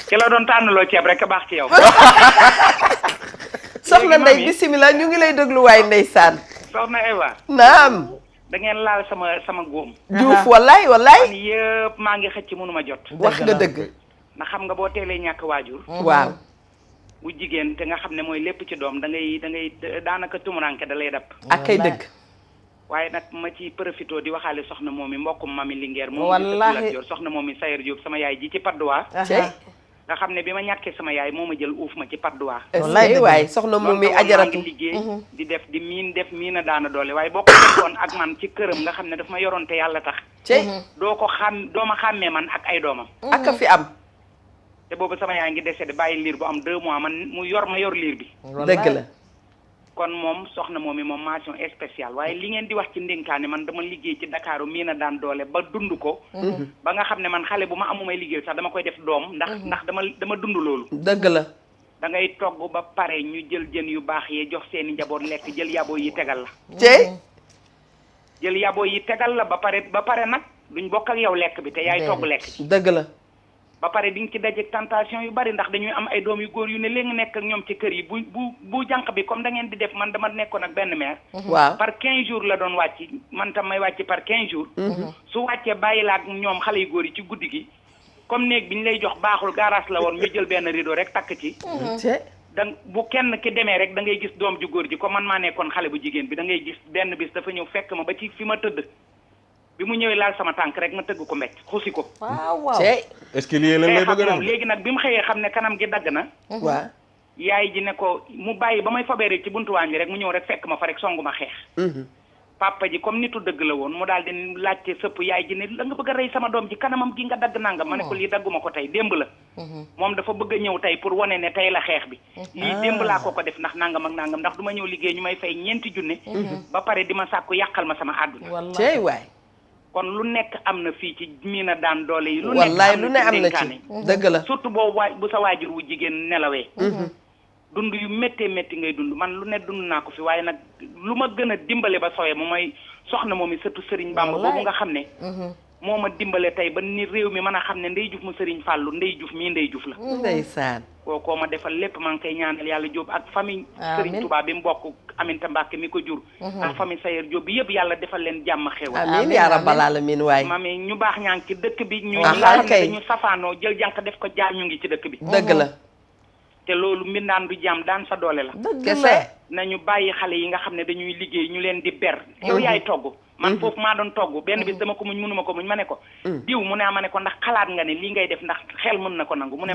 ki la doon tànnaloo ceeb rek a baax ci yow. soxna Ndeye bisimilah ñu ngi lay déglu waay ndeysaan. soxna Eva. naam. da ngeen laal sama góom. Diouf wallaay. man yëpp maa ngi xëcc mënuma jot. wax nga dëgg. ndax xam nga boo teelee ñàkk waajur. waaw. bu jigéen te nga xam ne mooy lépp ci doom da ngay daanaka tumuranke da lay dab. ak kay dëgg. waaye nag ma ci profité di waxaale soxna moom mi mbokkum Mami Linguère moom wallaahi soxna moom mi Sayer Diop sama yaay ji ci Padois nga xam ne bi ma ñàkkee sama yaay moo ma jël uuf ma ci Padois wallaahi waay soxna moom mi ajaratu ngi liggéey di def di miin a daana doole waaye boo ko defoon ak man ci këram nga xam ne daf ma yoroon te yàlla tax doo ma xàmmee man ak ay doomam ak a fi am te boobu sama yaay ngi décédé bàyyi liir bu am 2 mois man mu yor liir bi dëgg la kon moom soxna moom mi moom mention spéciale waaye li ngeen di wax ci ndénkaane man dama liggéey ci Dakar mii na daan doole ba dund ko ba nga xam ne man xale bu ma amumay liggéey sax dama koy def doom ndax dama dund loolu dëgg la da ngay togg ba pare ñu jël jën yu baax yi jox seeni njaboot lekk jël yaboo yi tegal la jël yaboo yi tegal la ba pare nag duñ bokk ak yow lekk bi te yaay togg lekk dëgg la ba pare di nga ci dajeeg tentation yu bari ndax dañuy am ay doom yu góor yu ne léegi nekk ak ñoom ci kër yi bu jànq bi comme da ngeen di def man dama nekkoon ak benn mère. waaw par 15 jours la doon wàcc man tam may wàcc par 15 jours. su wàccee bàyyi la ak ñoom xale yu góor yi ci guddi gi comme néeg bi ñu lay jox baaxul garage la woon ñu jël benn rideau rek takk ci. donc bu kenn ki demee rek da ngay gis doom ju góor ji comme man maa nekkoon xale bu jigéen bi da ngay gis benn bis dafa ñëw fekk ma ba ci fi ma tëdd. bi mu ñëwee laal sama tànk rek ma tëgg ko mbécc xusi ko. waaw est-ce que lii lan lay bëgg a léegi nag bi mu xëyee xam ne kanam gi dagg na. waaw. yaay ji ne ko mu bàyyi ba may fobee rek ci buntu waañ bi rek mu ñëw rek fekk ma fa rek songu ma xeex. papa ji comme nitu dëgg la woon mu daal di laajte sëpp yaay ji ne la nga bëgg a rey sama doom ji kanamam gi nga dagg nangam ma ne ko lii dagguma ko tey démb la. moom dafa bëgg a ñëw tey pour wane ne tey la xeex bi. lii démb laa ko def ndax nangam ak nangam ndax du ma ñëw liggéey ñu may fay 4 junne. ba pare di ma sàkku yàqal ma sama àdduna. tey waay. kon lu nekk am na fii ci miina daan doole yi. lu wallaay lu ne am na ci dëgg la surtout boo bu sa waajur wu jigéen nelawee. dund yu méttee métti ngay dund man lu ne dund naa ko fi waaye nag lu ma gën a dimbale ba sooyee moom mooy soxna moom i sëtu Serigne Bamba boobu nga xam ne. moo ma dimbale tey ba ni réew mi mën a xam ne Ndeye Diouf mu Serigne Fallou Ndeye Diouf mii Ndeye Diouf la. ndeysaan. kookoo ma defal lépp maa ngi koy ñaanal yàlla Diop ak famille Serigne Touba bi mu bokk Aminta Mbacke mi ko jur. ak famille Sayer Diop bi yëpp yàlla defal leen jàmm xew. amiin yaa rabbal aalamiin waay. mami ñu baax ñaa ngi ci dëkk bi. ñu nga xam ne dañu safaanoo jël jànk def ko jaam ñu ngi ci dëkk bi. dëgg la. te loolu mbindaan du jaam daan sa doole la. dëgg la nañu bàyyi xale yi nga xam ne dañuy liggéey ñu leen di ber. yow yaay togg man foofu maa doon togg benn bis dama ko muñ mënuma ko muñ ma ne ko diw mu ne ma ne ko ndax xalaat nga ne lii ngay def ndax xel mën na ko nangu mu ne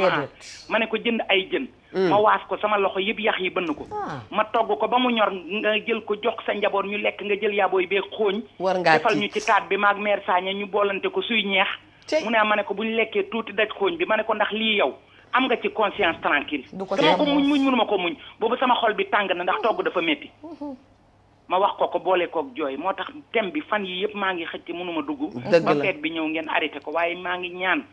ma ne ko jënd ay jën ma waas ko sama loxo yëpp yax yi bënn ko ma togg ko ba mu ñor nga jël ko jox sa njaboot ñu lekk nga jël yaabooy bee xooñ defal ñu ci taat bi maag mère Sagna ñu boolante ko suy ñeex mu ne ma ne ko bu ñu lekkee tuuti daj xooñ bi ma ne ko ndax lii yow am nga ci conscience tranquille dama ko muñ mënuma ko muñ boobu sama xol bi tàng na ndax togg dafa métti ma wax ko boole koog jooy moo tax thème bi fan yi yëpp maa ngi xëcc mënuma dugg ba feet bi ñëw ngeen arrêté ko waaye maa ngi ñaan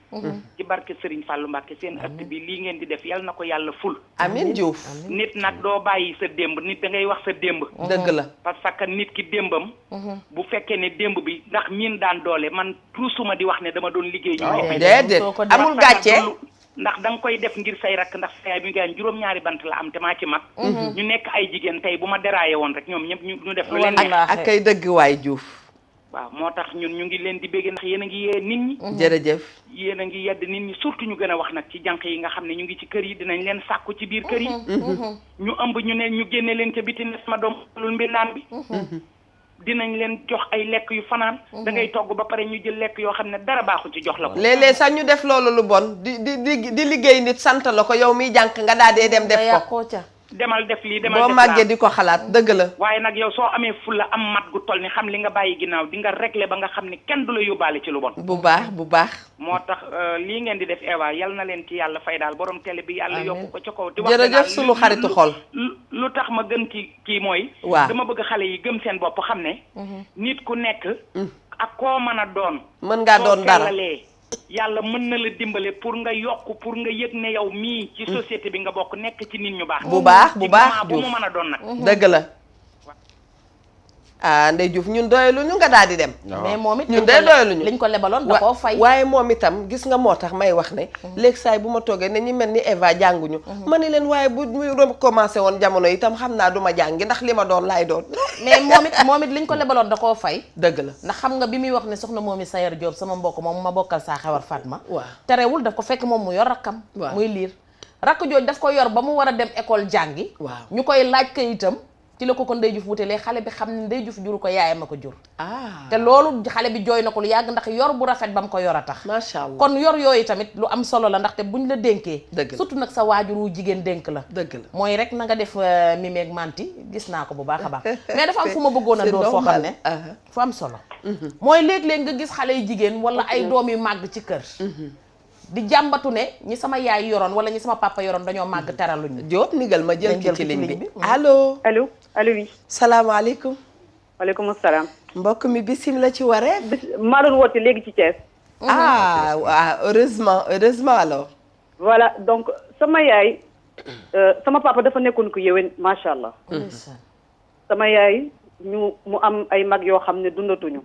ci barke Serigne Fallou Mbacké seen ëtt bi lii ngeen di def yal na ko yàlla ful amiin Diouf nit nag doo bàyyi sa démb nit da ngay wax sa démb dëgg la parce que nit ki démbam bu fekkee ne démb bi ndax miin daan doole man tuusuma di wax ne dama doon liggéey ñu déedéet amul gàcce ndax da nga koy def ngir say rakk ndax say bi nga juróom-ñaari bant la am te maa ci mag ñu nekk ay jigéen tey bu ma déraillé woon rek ñoom ñëpp ñu def lu leen neex ak kay dëgg waay Diouf waaw moo tax ñun ñu ngi leen di bégg ndax yéen a ngi yee nit ñi jërëjëf yéen a ngi yedd nit ñi surtout ñu gën a wax nag ci jànq yi nga xam ne ñu ngi ci kër yi dinañ leen sàkku ci biir kër yi ñu ëmb ñu ne ñu génne leen ca biti ne sama doom lul mbindaan bi dinañ leen jox ay lekk yu fanaan da ngay togg ba pare ñu jël lekk yoo xam ne dara baaxu ci jox la ko léeg-léeg sax ñu def loolu lu bon di liggéey nit sant la ko yow miy jànq nga daal dee dem def ko demal def lii demal boo def màggee di ko xalaat dëgg la waaye nag yow soo amee fulla am mat gu toll ni xam li nga bàyyi ginnaaw di nga régler ba nga xam ni kenn du la yóbbaale ci lu bon bu baax moo tax lii ngeen di def Eva yal na leen ci yàlla fay daal borom télé bi yàlla yokku ko ca kaw di wax jërëjëf sunu xaritu xol lu tax ma gën ci kii mooy waaw dama bëgg xale yi gëm seen bopp xam ne nit ku nekk ak koo mën a doon mën ngaa doon dara yàlla mën na la dimbale pour nga yokk pour nga yëg ne yow mii ci société bi nga bokk nekk ci nit ñu baax bu baax bu mu mën a doon nag dëgg la Ndeye Diouf ñun doyalu ñu nga daal di dem mais moom it ñun day doyalu ñu liñ ko lebaloon da koo fay waaye moom itam gis nga moo tax may wax ne léegi saay bu ma toogee ne ñu mel ni Eva jànguñu ma ni leen waaye bu ñu recommencé woon jamono itam xam naa du ma jàngi ndax li ma doon laay doon mais moom it liñ ko lebaloon da koo fay dëgg la ndax xam nga bi muy wax ne soxna Momy Sayar Diop sama mbokk moom ma bokkal saa xewar Fatma waaw terewul daf ko fekk moom mu yor rakkam muy liir rakk jooj daf ko yor ba mu war a dem école jàngi waaw ñu koy laaj kayitam ci la ko Ndeye Diouf wutelee xale bi xam ne Ndeye Diouf juru ko yaayam a ko jur te loolu xale bi jooy na ko lu yàgg ndax yor bu rafet ba mu ko yor a tax macha allah kon yor yooyu tamit lu am solo la ndaxte buñ la dénkee dëgg la surtout nag sa waajur wu jigéen dénk la dëgg la mooy rek na nga def mimeeg manti gis naa ko bu baax a baax mais dafa am fu ma bëggoon a door foo xam ne fu am solo mooy léeg-léeg nga gis xale yu jigéen wala ay doom yu màgg ci kër di jàmbatu ne ñi sama yaay yoroon wala ñi sama papa yoroon dañoo màgg teraluñ Diop nigal ma jël ki ci ligne bi allo allo oui salaamaaleykum waaleykum salaam mbokk mi bismillah ci waree maa doon woote léegi ci Thiès waaw heureusement alors voilà donc sama yaay sama papa dafa nekkoon ko yéwén macha allah sama yaay mu am ay mag yoo xam ne dundatuñu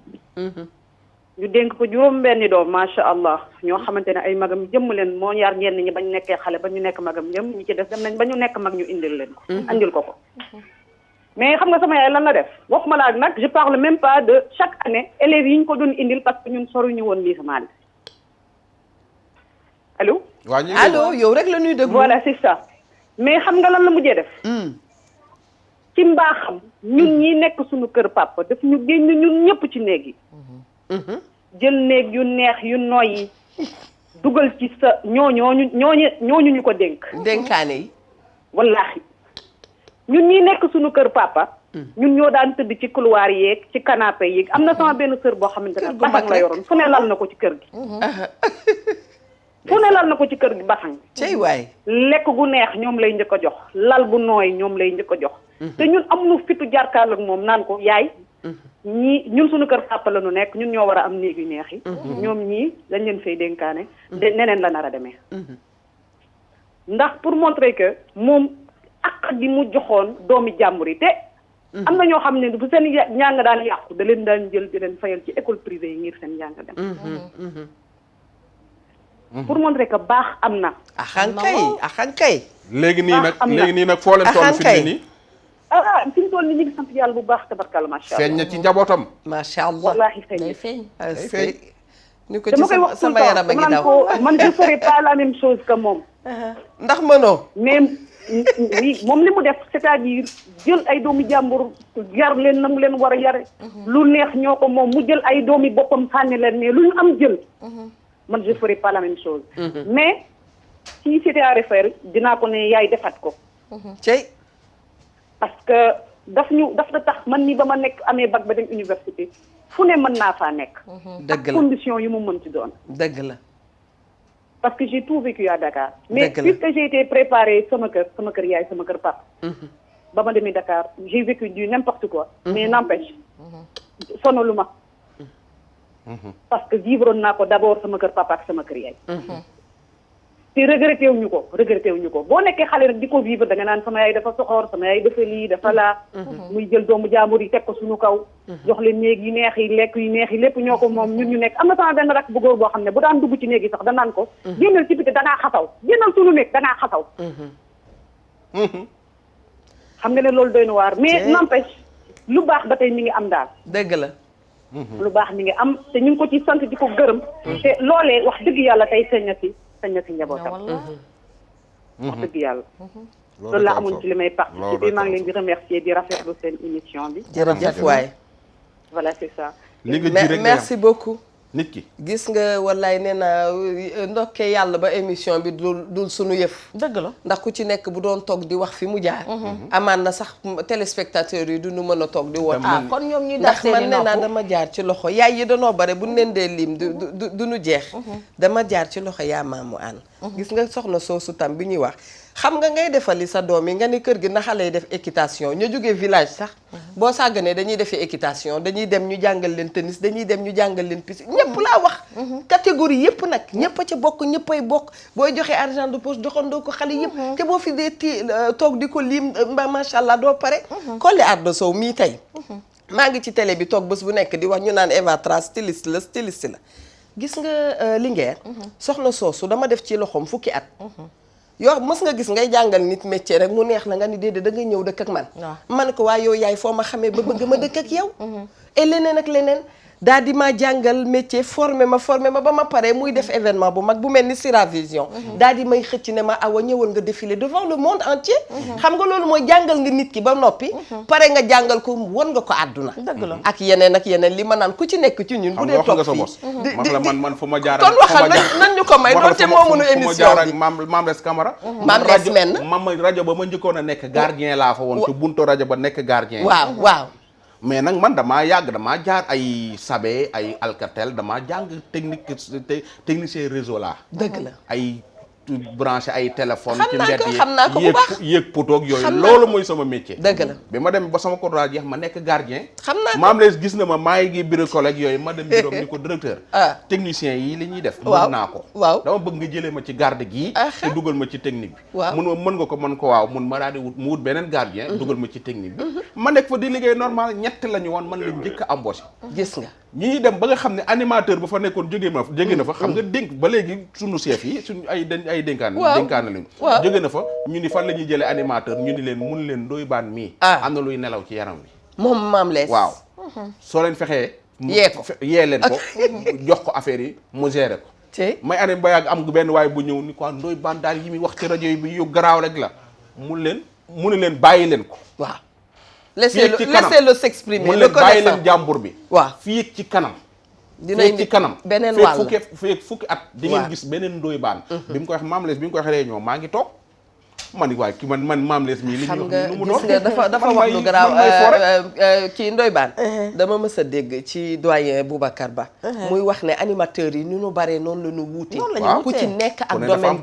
ñu dénk ko juróom-benni doom macha allah ñoo xamante ne ay magam jëmm leen moo yar ñenn ñi bañ nekkee xale ba ñu nekk magam jëm ñi ci des dem nañ ba ñu nekk mag ñu indil leen ko andil ko mais xam nga sama yaay lan la def waxuma laa nag je parle même pas de chaque année élèves yi ñu ko doon indil parce que ñun soruñu woon lii sama li allo allo yow rek la ñuy déglu voilà c'est ça mais xam nga lan la mujjee def ci mbaaxam ñun ñi nekk suñu kër papa daf ñu génn ñun ñëpp ci néeg yi jël néeg yu neex yu nooy yi dugal ci sa ñooñu ñu ko dénk dénkaane yi wallaahi ñun ñi nekk suñu kër papa ñun ñoo daan tëdd ci couloir yeeg ci canapé yeeg am na sama benn sœur boo xamante ne basang la yoroon fu ne lal na ko ci kër gi fu ne lal na ko ci kër gi basang cey waay lekk gu neex ñoom lay njëkk a jox lal bu nooy ñoom lay njëkk a jox te ñun amuñu fitu jàkkaarloo ak moom naan ko yaay ñun suñu kër papa la ñu nekk ñun ñoo war a am néeg yu neex yi ñoom ñii dañ leen fay dénkaane neneen la nar a demee ndax pour montrer que moom ak di mu joxoon doomi jàmbur yi te am na ñoo xam ne bu seen njàng daan yàqu da leen daan jël di leen fayal ci école privée yi ngir seen njàng dem pour montrer que baax am na axankay léegi nii nag foo leen toll fi mu ne nii fi mu toll nii ñu ngi sant yàlla bu baax tabarkalla macha allah feeñ na ci njabootam macha allah wallaahi feeñ ni ko ci sama yaram a ngi daw man je ferai pas la même chose que moom ndax mënoo mais oui moom li mu def c'est-à-dire jël ay doomi jàmbur yar leen na mu leen war a yare lu neex ñoo ko moom mu jël ay doomi boppam sànni leen ne lu ñu am jël man je ferai pas la même chose mais si c'était à refaire dinaa ko ne yaay defaat ko cey parce que daf na tax man ni ba ma nekk amee bac ba dem université fu ne mën naa faa nekk dëgg ak la condition yu mu mën ci doon dëgg la parce que j'ai tout vécu à Dakar mais puisque j'ai été préparée sama kër yaay sama kër papa ba ma demee Dakar j'ai vécu du n'importe quoi mais n'empêche sonalu ma parce que vivre naa ko d'abord sama kër papa ak sama kër yaay te regretté wuñu ko boo nekkee xale nag di ko vivre da nga naan sama yaay dafa soxor sama yaay dafa lii dafa laa muy jël doomu jaambur yi teg ko suñu kaw jox leen néeg yu neex yi lekk yu neex yi lépp ñoo ko moom ñun ñu nekk am na sama benn rak bu góor boo xam ne bu daan dugg ci néeg yi sax danaan ko génnal ci biti dangaa xasaw génnal suñu néeg dangaa xasaw xam nga ne loolu doy na waar mais n'empêche lu baax ba tey mi ngi am daal dëgg la lu baax mi ngi am te ñu ngi ko ci sant di ko gërëm te loolee wax dëgg yàlla tey sañ na si njabootam wax dëgg yàlla loolu la amoon ci li may participer maa ngi leen di remercier di rafetlu seen émission bi jërëjëf waay voilà c'est ça li nga ji rek merci beaucoup nit ki gis nga wallaay nee naa ndokkee yàlla ba émission bi dul sunu yëf dëgg la ndax ku ci nekk bu doon toog di wax fi mu jaar amaan na sax téléspectateurs yi du nu mën a toog di woon kon ñoom ñuy ndax man nee naa dama jaar ci loxo yaay yi danoo bare bu leen dee lim du nu jeex dama jaar ci loxo yaa maamu ànd gis nga soxna soosu tam bi ñuy wax xam nga ngay defali sa doom yi nga ni kër gi na xale yi def équitation ñu jógee village sax boo sàgganee dañuy defi équitation dañuy dem ñu jàngal leen tennis dañuy dem ñu jàngal leen piscine ñëpp laa wax catégorie yëpp nag ñëpp a ca bokk ñëppay bokk booy joxe argent de poche joxandoo ko xale yëpp te boo fi dee toog di ko lim macha allah doo pare Collé Ardo Sow mii tey maa ngi ci télé bi toog bés bu nekk di wax ñu naan Eva Tra styliste la gis nga Linguère soxna soosu dama def ci loxoom fukki at yow mës nga gis ngay jàngal nit métier rek mu neex la nga ni déedéet da ngay ñëw dëkk ak man man ko waaye yow yaay foo ma xamee ba bëgg ma dëkk ak yow et leneen ak leneen daal di ma jàngal métier formé ma ba ma paree muy def événement bu mag bu mel ni Sira Vision daal di may xëcc ne ma awa ñëwal nga défiler devant le monde entier xam nga loolu mooy jàngal nga nit ki ba noppi pare nga jàngal ko won nga ko àdduna dëgg la ak yeneen li ma naan ku ci nekk ci ñun bu dee toog fii man fu ma jaar kon waxal nan ñu ko may doonte moomunu émission bi Mame Less Camara Mame Less men rajo ba ma njëkkoon a nekk gardien laa fa woon te buntu rajo ba nekk gardien waaw mais nag man damaa jaar ay Sabé ay Alcatel damaa jàng technicien réseau laa dëgg la ay branché ay téléphone ci mbedd yi xam naa ko bu baax yéeg potoog yooyu loolu mooy sama métier dëgg la bi ma dem ba sama contrat jeex ma nekk gardien xam naa ko Mame Less gis na ma maa ngi bureau collègue yooyu ma dem bureau ni ko directeur technicien yi li ñuy def mën naa ko waaw dama bëgg nga jëlee ma ci garde gii te dugal ma ci technique bi waaw mun ma mën nga ko mën ko waaw mun ma daal di mu wut beneen gardien dugal ma ci technique bi ma nekk fa di liggéey normal ñett la ñu woon man la njëkk a embauché gis nga ñii dem ba nga xam ne animateur ba fa nekkoon jóge na fa xam nga dénk ba léegi sunu chef yi suñu ay dénkaane lañu jóge na fa ñu ni fan la ñuy jëlee animateur ñu ni leen mun leen Ndoye Bane mii am na luy nelaw ci yaram wi moom Mame Less waaw soo leen fexee yee leen ko jox ko affaire yi mu géré ko may anem ba yàgg am benn waaye bu ñëw ni quoi Ndoye Bane daal yi muy wax ci rajo yi bi yu garaaw rek la mu ni leen bàyyi leen ko waaw laissez-le s'exprimer mu leen bàyyi leen jàmbur bi waaw fii ci kanam dinañ ci kanam beneen wàll fukki at di ngeen gis beneen Ndoye Bane bi mu koy wax Mame Less bi mu koy wax réunion maa ngi toog man waaye ki man Mame Less mii li ñuy wax nu mu doon gis nga dafa wax lu garaaw kii Ndoye Bane dama mës a dégg ci doyen Boubacar Ba muy wax ne animateurs yi ni ñu baree noonu la ñu wuute ku ci nekk ak domaine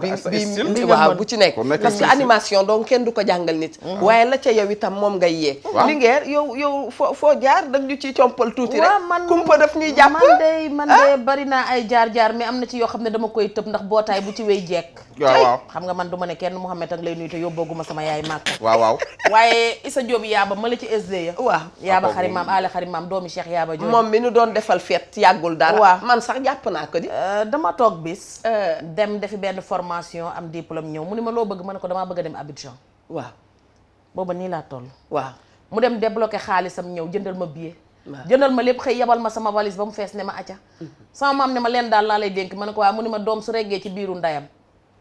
bi waaw bu ci nekk parce que animation donc kenn du ko jàngal nit waaye la ca yow itam moom ngay yee Linguère yow foo jaar dag ñu ciy compal tuuti rek kumpa daf ñuy jàpp man de bari naa ay jaar mais am na ci yoo xam ne dama koy tëb ndax bootaay bu ci wéy jekk waaw xam nga man du ma ne kenn Mouhamed ak lay nuyu te yóbbooguma sama yaay màkk waaw waaye Issa Diop yaaba ma la ci SD ya waaw yaaba xarimaam aale xarimaam doomi Cheikh yaaba jooju moom mi nu doon defal fête yàggul dara waaw man sax jàpp naa ko di dama toog bis dem defi benn formation am diplôme ñëw mu ni ma loo bëgg ma ne ko damaa bëgg a dem Abidjan waaw booba nii laa toll waaw mu dem débloqué xaalisam ñëw jëndal ma billet jëndal ma lépp xëy yabal ma sama valise ba mu fees ne ma acca sama maam ne ma leen daal laa lay dénk ma ne ko waaw mu ni ma doom su reggee ci biiru ndayam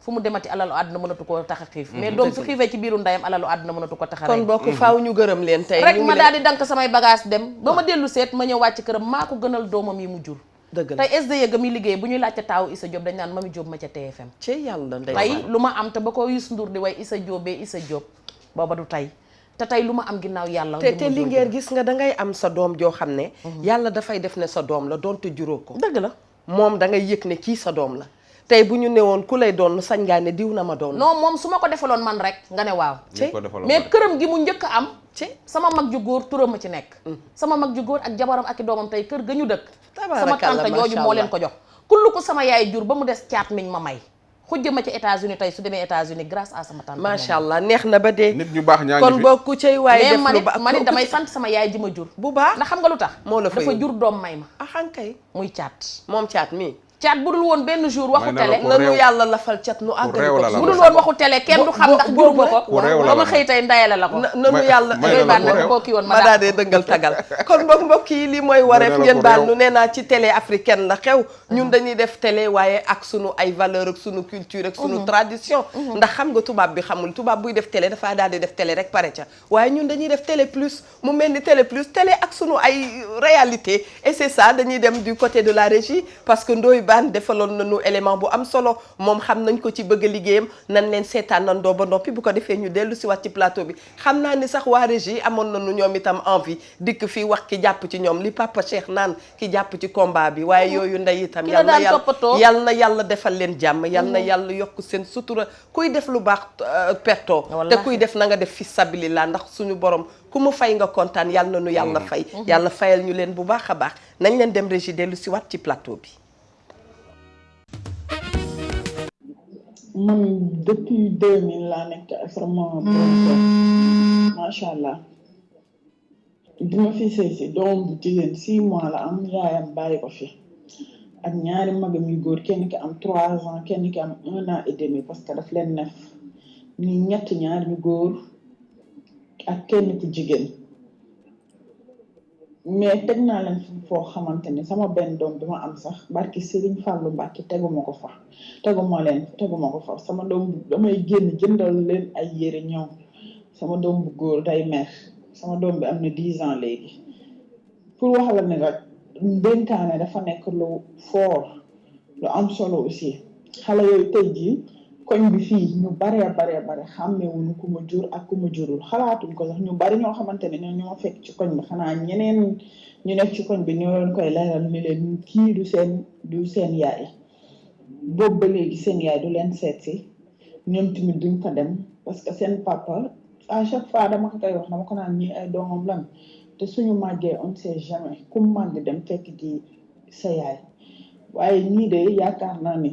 fu mu demati alalu àdduna mënatu ko tax a xiif mais doom su xiifee ci biiru ndeyam alalu àdduna mënatu ko tax a rey kon bokk faaw ñu gërëm leen tey rek ma daal di dank samay bagage dem ba ma dellu seet ma ñëw wàcc këram maa ko gënal doomam yi mu jur dëgg la tey SDE ga muy liggéey bu ñuy laajte taawu Issa Diop dañ naan Mami Diop ma ca TFM ci yàlla ndey tey lu ma am te ba ko Youssou Ndour di way Issa Diobee Issa Diop booba du tey te tey lu ma am ginnaaw yàlla te li ngeen gis nga dangay am sa doom joo xam ne yàlla dafay def ne sa doom la doonte juróo ko dëgg la moom da ngay yëg ne kii sa doom la tey bu ñu newoon ku lay doon sañ ngaa ne diw na ma doon non moom su ma ko defaloon man rek nga ne waaw mais këram gi mu njëkk am ci sama mag ju góor turam ma ci nekk sama mag ju góor ak jabaram ak i doomam tey kër ga ñu dëkk sama tante jooju moo leen ko jox kullu ko sama yaay jur ba mu des caat miñ ma may xujja ma ci États-Unis tey su demee États-Unis grâce à sama tante macha allah neex na ba dee nit ñu baax ñaa ngi kon bokku cay waaye def lu baax ma nit damay sant sama yaay ji ma jur bu baax ndax xam nga lu tax moo la dafa jur doom may ma axankay muy caat moom caat mi caat bu dul woon benn jour waxu télé nanu yàlla lafal cat nu àggali ko bu dul woon waxu télé kenn du xam ndax juru ko ba ma xëy tey ndayale la ko nanu yàlla doy baan nag koo kii woon ma daal dee dëngal tagal kon mbokk yi li mooy wareef ngeen baal nu nee naa ci télé africaine la xew ñun dañuy def télé waaye ak sunu ay valeur ak sunu culture ak sunu tradition ndax xam nga tubaab bi xamul tubaab buy def télé dafaa daal di def télé rek pare ca waaye ñun dañuy def télé plus mu mel ni télé plus télé ak sunu ay réalité et c'est ça dañuy dem du côté de la régie parce que Ndoye Bane defaloon nañu élément bu am solo moom xam nañ ko ci bëgg a liggéeyam nan leen seetaan nandoo ba noppi bu ko defee ñu dellu si waat ci plateau bi xam naa ni sax waa régie amoon nañu ñoom itam envie dikk fii wax ki jàpp ci ñoom li Papa Cheikh naan ki jàpp ci combat bi waaye yooyu ndey itam yal na yàlla defal leen jàmm yal na yàlla yokk seen sutura kuy def lu baax perto te kuy def na nga def fi sabilillah ndax suñu borom ku mu fay nga kontaan yal na nu yàlla fay yàlla fayal ñu leen bu baax a baax nañ leen dem régie dellu si waat ci plateau bi. man depuis 2000 laa nekk vraiment macha allah bi ma fi sëy si doom bu jigéen 6 mois la am yaayam bàyyi ko fi ak ñaari magam yu góor kenn ki am 3 ans kenn ki am 1 an et demi parce que daf leen nef ñu ñett ñaar ñu góor ak kenn ku jigéen mais teg naa leen foo xamante ni sama benn doom bi ma am sax barki Serigne Fallou Mbacke teguma ko fa sama doom damay génn jëndal leen ay yére ñëw sama doom bu góor day mer sama doom bi am na 10 ans léegi pour wax la ne rek dénkaane dafa nekk lu fort lu am solo aussi xale yooyu tey jii koñ bi fii ñu bare xàmmewuñu ku ma jur ak ku ma jurul xalaatuñ ko sax ñu bari ñoo xamante ne ñoo ma fekk ci koñ bi xanaa ñeneen ñu nekk ci koñ bi ñoo leen koy leeral ni leen kii du seen yaay boobu ba léegi seen yaay du leen seet si ñoom tamit duñ fa dem parce que seen papa à chaque fois dama ko koy wax dama ko naan ñi ay doomam lan te suñu màggee on sait jamais ku màgg dem fekk di sa yaay waaye ñii de yaakaar naa ni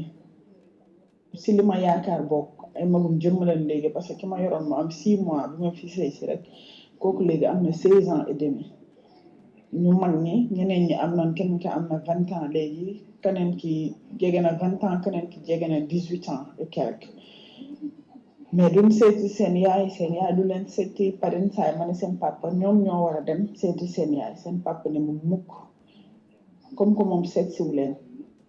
si li ma yaakaar bokk ay magum jëmm leen léegi parce que ki ma yoroon ma am 6 mois bi ma fi sëy si rek kooku léegi am na 16 ans et demi ñu mag ñi ñeneen ñi am nañ kenn ki am na 20 ans léegi keneen ki jege na 20 ans keneen ki jege na 18 ans et quelque mais duñ seeti seen yaay du leen seeti parin saay ma ne seen papa ñoom ñoo war a dem seeti seen yaay seen papa ne mu mukk comme que moom seet siwu leen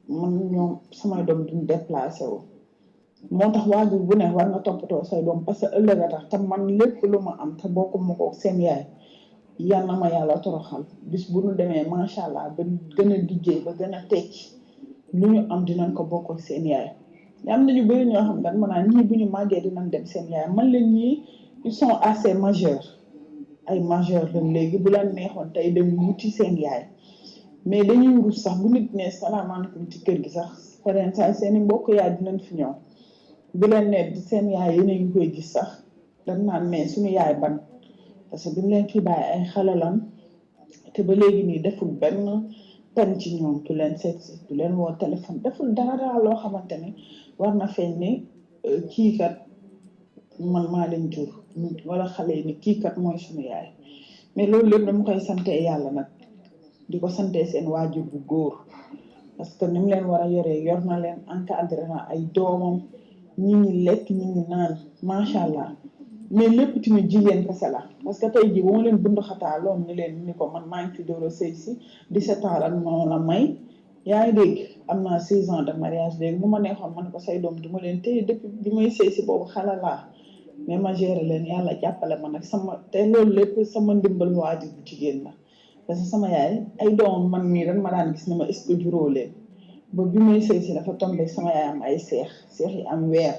man ñoom samay doom duñ déplacé wu moo tax waajur bu ne war nga toppatoo say doom parce que ëllëg a tax te man lépp lu ma am te bokku ma ko seen yaay yal na ma yàlla toroxal bis bu ñu demee macha allah ba gën a liggéey ba gën a tekki lu ñu am dinañ ko bokk ak seen yaay am na ñu bëri ñoo xam ne maanaam ñii bu ñu màggee dinañ dem seen yaay man leen ñii ils sont assez majeurs ay majeurs lañ léegi bu leen neexoon tey dem wuti seen yaay mais dañuy rus sax bu nit ne salaamaaleykum ci kër gi sax pareen saa seen i mbokk yaay dinañ fi ñëw bu leen ne seen yaay yéen a ngi koy gis sax dañ naan mais suñu yaay ban parce que bi mu leen fi bàyyi ay xale lan te ba léegi nii deful benn pen ci ñoom du leen seet si du leen woo téléphone deful dara loo xamante ne war na feeñ ne kii kat man maa leen jur wala xale yi ni kii kat mooy suñu yaay mais loolu lépp dama koy sante yàlla nag di ko sante seen waajur bu góor parce que ni mu leen war a yoree yor na leen encadré na ay doomam ñi ngi lekk ñi ngi naan macha allah mais lépp tamit jigéen kese la parce que tey jii bu ma leen bund xataa loon ni leen ni ko man maa ngi fi door a sëy si 17 ans lan moo la may yaa ngi dégg am naa 6 ans de mariage léegi bu ma neexoon ma ne ko say doom du ma leen téye depuis bi may sëy si boobu xale laa mais ma géré leen yàlla jàppale ma nag te loolu lépp sama ndimbal waajur bu jigéen la parce que sama yaay ay doomam man mii rek ma daan gis ne ma est-ce que juróo leen ba bi may sëy si dafa tombé sama yaay am ay seex yi am weer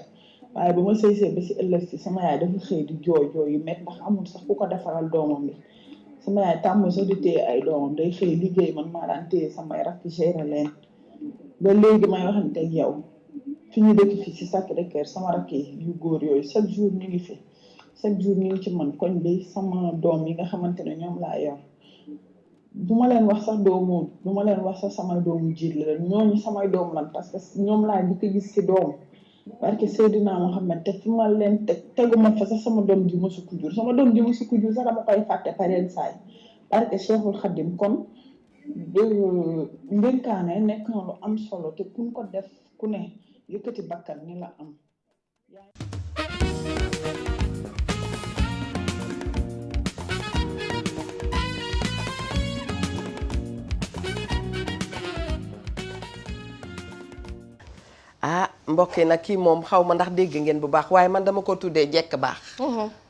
waaye bu ma sëy see ba si ëllëg si sama yaay dafa xëy di jooy yu métti ndax amul sax ku ko defaral doomam bi sama yaay tàmm sax di téye ay doomam day xëy liggéey man maa daan téye samay rakk gérer leen ba léegi may waxante ak yow fi ñu dëkk fii si Sacré-Cœur sama rakk yi yu góor yooyu chaque jour ñu ngi fi chaque jour ñu ngi ci man koñ bi sama doom yi nga xamante ne ñoom laa yor du ma leen wax sax doomu du ma leen wax sax samay doomu jiit la ñooñu samay doom lan parce que ñoom laa di ko gis ci doom parce que Seydina Mohamed te fi ma leen teguma fa sax sama doom ji mësu ko jur sama doom ji mësu ko jur sax dama koy fàtte pareen saay parce que Cheikhul Khadim kon ndénkaane nekk na lu am solo te kuñ ko def ku ne yëkkati bakkan ni la am mbokk yi nag kii moom xaw ma ndax dégg ngeen bu baax waaye man dama ko tuddee jekk baax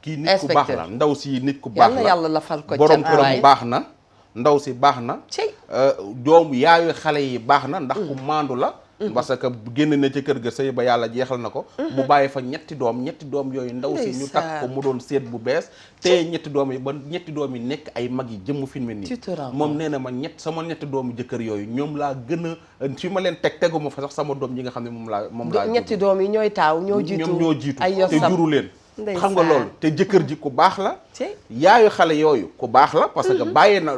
kii nit ku baax la ndaw si nit ku baax la yàlla la fal ko borom këram baax na ndaw si baax na doomu yaayu xale yi baax na ndax ku maandu la parce que génn na ci kër ga sëy ba yàlla jeexal na ko mu bàyyi fa ñetti doom yooyu ndaw si ñu takk ko mu doon seet bu bees te ñetti doom yi ba ñetti doom yi nekk ay mag yi jëmm fi mu nii moom nee na ma sama ñetti doomu jëkkër yooyu ñoom laa gën a fi ma leen teguma fa sax sama doom yi nga xam ne moom laa ñetti doom yi ñooy taaw ñoo jiitu te juru leen xam nga loolu te jëkkër ji ku baax la yaayu xale yooyu ku baax la parce que bàyyi na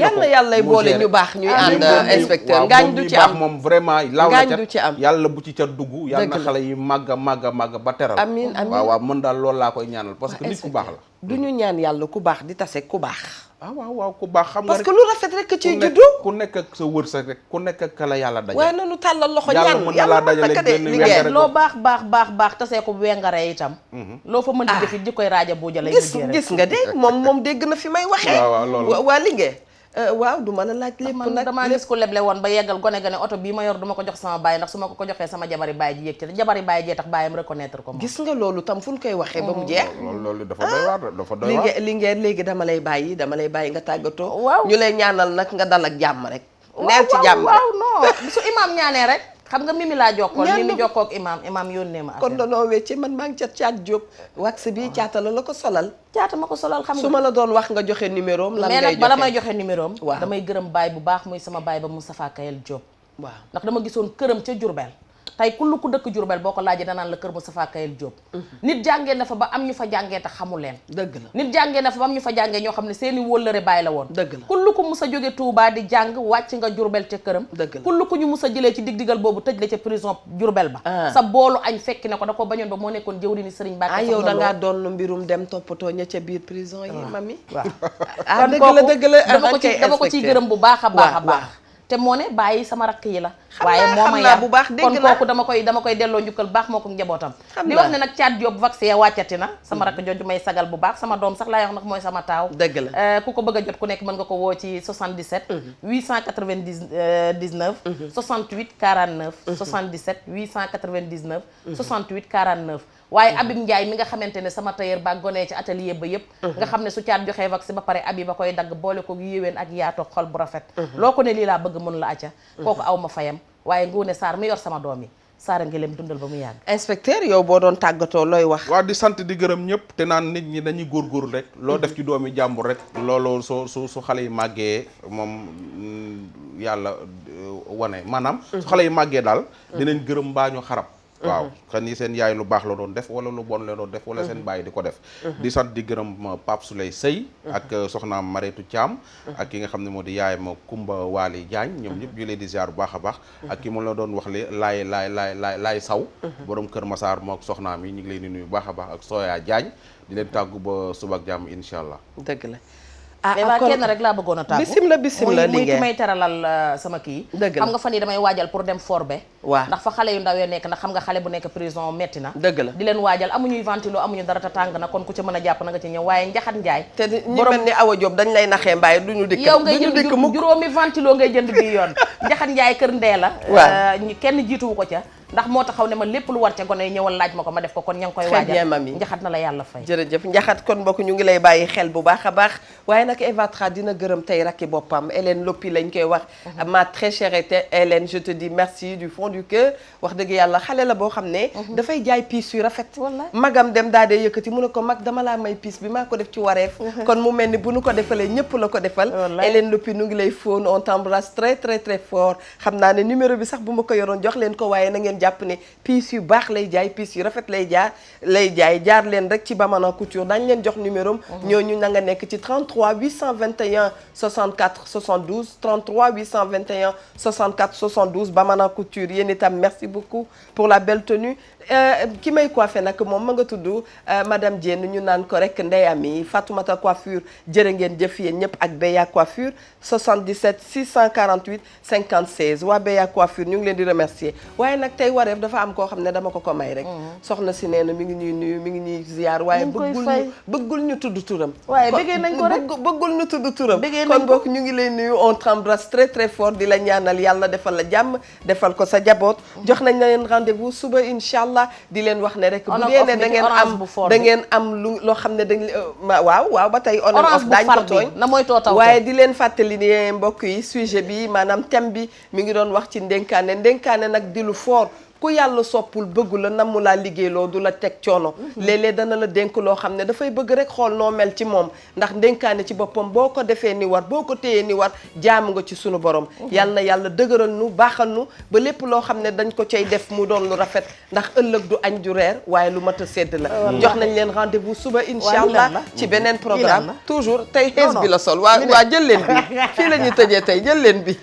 ko yàlla boole ñu baax ñuy ànd inspecteur ngaañ du ci am moom vraiment laaw na cat yàlla bu ci cat dugg yàlla na xale yi màgg ba teral amiin waaw mën daal loolu laa koy ñaanal parce que nit ku baax la du ñu ñaan yàlla ku baax di tase ku baax waaw ku baax xam nga parce que lu rafet rek ciy juddu ku nekk ak sa wërsëg rek ku nekk ak la yàlla dajale waaye nanu tàllal loxo ñaan yàlla dajale liggéey loo baax tasee ko wengare itam loo fa mën di def it ji koy raaja buujale gis nga de moom dégg na fi may waxee waa liggéey waaw du ma la laaj lépp nag damaa gis ko leble woon ba yeggal gone ga ne oto bii ma yor duma ko jox sama baay ndax su ma ko joxee sama jabari baay ji yëg ci jabari baay jee tax baayam reconnaître ko moom gis nga loolu tam fu ñu koy waxee ba mu jeex loolu dafa doy waar dafa doy waar li ngeen léegi dama lay bàyyi nga tàggatoo waaw ñu lay ñaanal nag nga dal ak jàmm rek neel ci jàmm waaw non su imaam ñaanee rek xam nga mimi laa jokkool mimi jokkoo ak imaam yónnee ma kon danoo wecce man maa ngi caat Jóob wax bi caata la ko solal caata ma ko solal xam nga su ma la doon wax nga joxe numéro am lan ngay joxe mais nag bala may joxe numéro am waaw damay gërëm baay bu baax muy sama baay ba Moustapha Kayel Jóob waaw ndax dama gisoon këram ca Jurbel tey ku dëkk Jurbel boo ko laajee danaan la kër Moustapha Kayel Jóob nit jàngee na fa ba am ñu fa jàngee te xamul leen dëgg la nit jàngee na fa ba am ñu fa jàngee ñoo xam ne seeni wóllëre baay la woon dëgg la kullu ko mus a jóge Touba di jàng wàcc nga Jurbel ca këram dëgg la kullu ko ñu mus a jëlee ci dig-digal boobu tëj la ca prison Jurbel ba sa boolu añ fekki ne ko da ko bañoon ba moo nekkoon jëwri ni Sëriñ Mbàkke yow da ngaa doon mbirum dem toppatoo ña ca biir prison yi mami waaw dëgg la dama ko ciy gërëm bu baax a baax te moo ne bàyyi sama rakk yi la waaye moo ma yar bu baax dégg kon kooku dama koy delloo njukkal baax moo ko njabootam di wax ne nag caat Jóob vaccin wàccati na sama rakk jooju may sagal bu baax sama doom sax laay wax nag mooy sama taaw dëgg la ku ko bëgg a jot ku nekk mën nga ko woo ci 77 899 68 49 77 899 68 49 waaye Abib Ndiaye mi nga xamante ne sama tailleur ba gonee ci atelier ba yëpp nga xam ne su caat joxee vaccin ba pare Abib ba koy dagg boole ko yéwén ak yaatoo xol bu rafet loo ko ne lii laa bëgg mën la acca kooku aw ma fayam waaye Ngoone Sarr mi yor sama doom yi Sarr ngelem dundal ba mu yàgg inspecteur yow boo doon tàggatoo looy wax waaw di sant di gërëm ñëpp te naan nit ñi dañuy góorgóorlu rek loo def ci doomi jàmbur rek loolu su xale yi màggee moom yàlla wane maanaam su xale yi màggee daal dinañ gërëm mbaa ñu xarab waaw xan ni seen yaay lu baax la doon def wala lu bon la doon def wala seen bàyyi di ko def di sant di gërëm Pape Souley Sey ak soxnaam Mareetu Thiam ak ki nga xam ne moo di yaay ma Kumba Waali Diagne ñoom ñëpp ñu leen di ziar bu baax a baax ak ki mu la doon wax li laay saw borom Kër Masaar moo ak soxnaam yi ñu ngi leen di nuyu bu baax a baax ak Soya Diagne di leen tàggu ba suba ak jàmm incha allah dëgg la mais waa kenn rek laa bëggoon a tàggu bismillah muy ki may teralal sama kii xam nga fan yi damay waajal pour dem forbe waaw ndax fa xale yu ndaw yoo nekk ndax xam nga xale bu nekk prison metti na dëgg la di leen waajal amuñuy ventilo amuñu dara ta tàng na kon ku ci mën a jàpp na nga ci ñëw waaye Njaxat Njaay te ñu mel ni Awa Diop dañ lay naxee mbaay duñu dikk yow ngay jënd juróomi ventilo ngay jënd bi yoon Njaxat Njaay kër ndee la kenn jiituwu ko ca ndax moo taxaw ne ma lépp lu war ca gone yi ñëwal laaj ma ko ma def ko kon ña ngi koy waajal Njaxat na la yàlla fay jërëjëf Njaxat kon mbokk ñu ngi lay bàyyi xel bu baax a baax waaye nag Eva Tra dina gërëm tey rakki boppam Hélène Lopi lañ koy wax ma très chère Hélène je te dis merci du fond du cœur wax dëgg yàlla xale la boo xam ne dafay jaay piis yu rafet magam dem daa dee yëkkati mu ne ko mag dama laa may piis bi maa ko def ci wareef kon mu mel ni bu nu ko defalee ñëpp la ko defal Hélène Lopi nu ngi lay fóon on t'embrasse très très très fort xam naa ne numéro bi sax bu ma ko yoroon jox leen ko waaye na ngeen jàpp ne piis yu baax lay jaay piis yu rafet lay jaay jaar leen rek ci Bamana Couture dañ leen jox numéro am ñooñu na nga nekk ci 33 821 64 72 33 821 64 72 Bamana Couture yéen itam merci beaucoup pour la belle tenue ki may coiffé nag moom ma nga tudd madame Diène ñu naan ko rek ndeyami Fatoumata coiffure jërë ngeen jëf yéen ñëpp ak Beya coiffure 77 648 56 waa Beya coiffure ñu ngi leen di remercier waaye nag tey wareef dafa am koo xam ne dama ko may rek soxna si nee na mi ngi ñuy nuyu mi ngi ñuy ziar waaye bëggul ñu tudd turam waaye bëggee nañ ko rek bëggul ñu tudd turam kon bokk ñu ngi lay nuyu on t'embrasse très très fort di la ñaanal yàlla defal la jàmm defal ko sa jaboot jox nañ leen rendez-vous suba inshallah di leen wax ne rek bu dee ne da ngeen am loo xam ne dañ waaw ba tey on off daañ ko tooñ na mooy too taw waaye di leen fàttali ne mbokk yi sujet bi maanaam thème bi mi ngi doon wax ci ndénkaane nag di lu fort ku yàlla soppul bëggu la namu laa liggéeyloo du la teg coono léeg-léeg dana la dénk loo xam ne dafay bëgg rek xool noo mel ci moom ndax ndénkaane ci boppam boo ko defee ni war boo ko téyee ni war jaamu nga ci sunu borom yal na yàlla dëgëral nu baaxal nu ba lépp loo xam ne dañ ko cay def mu doon lu rafet ndax ëllëg du añ du reer waaye lu mat a sedd la jox nañ leen rendez-vous suba incha allah ci beneen programme toujours tey xees bi la sol waa jël leen bi fii la ñuy tëjee tey jël leen bi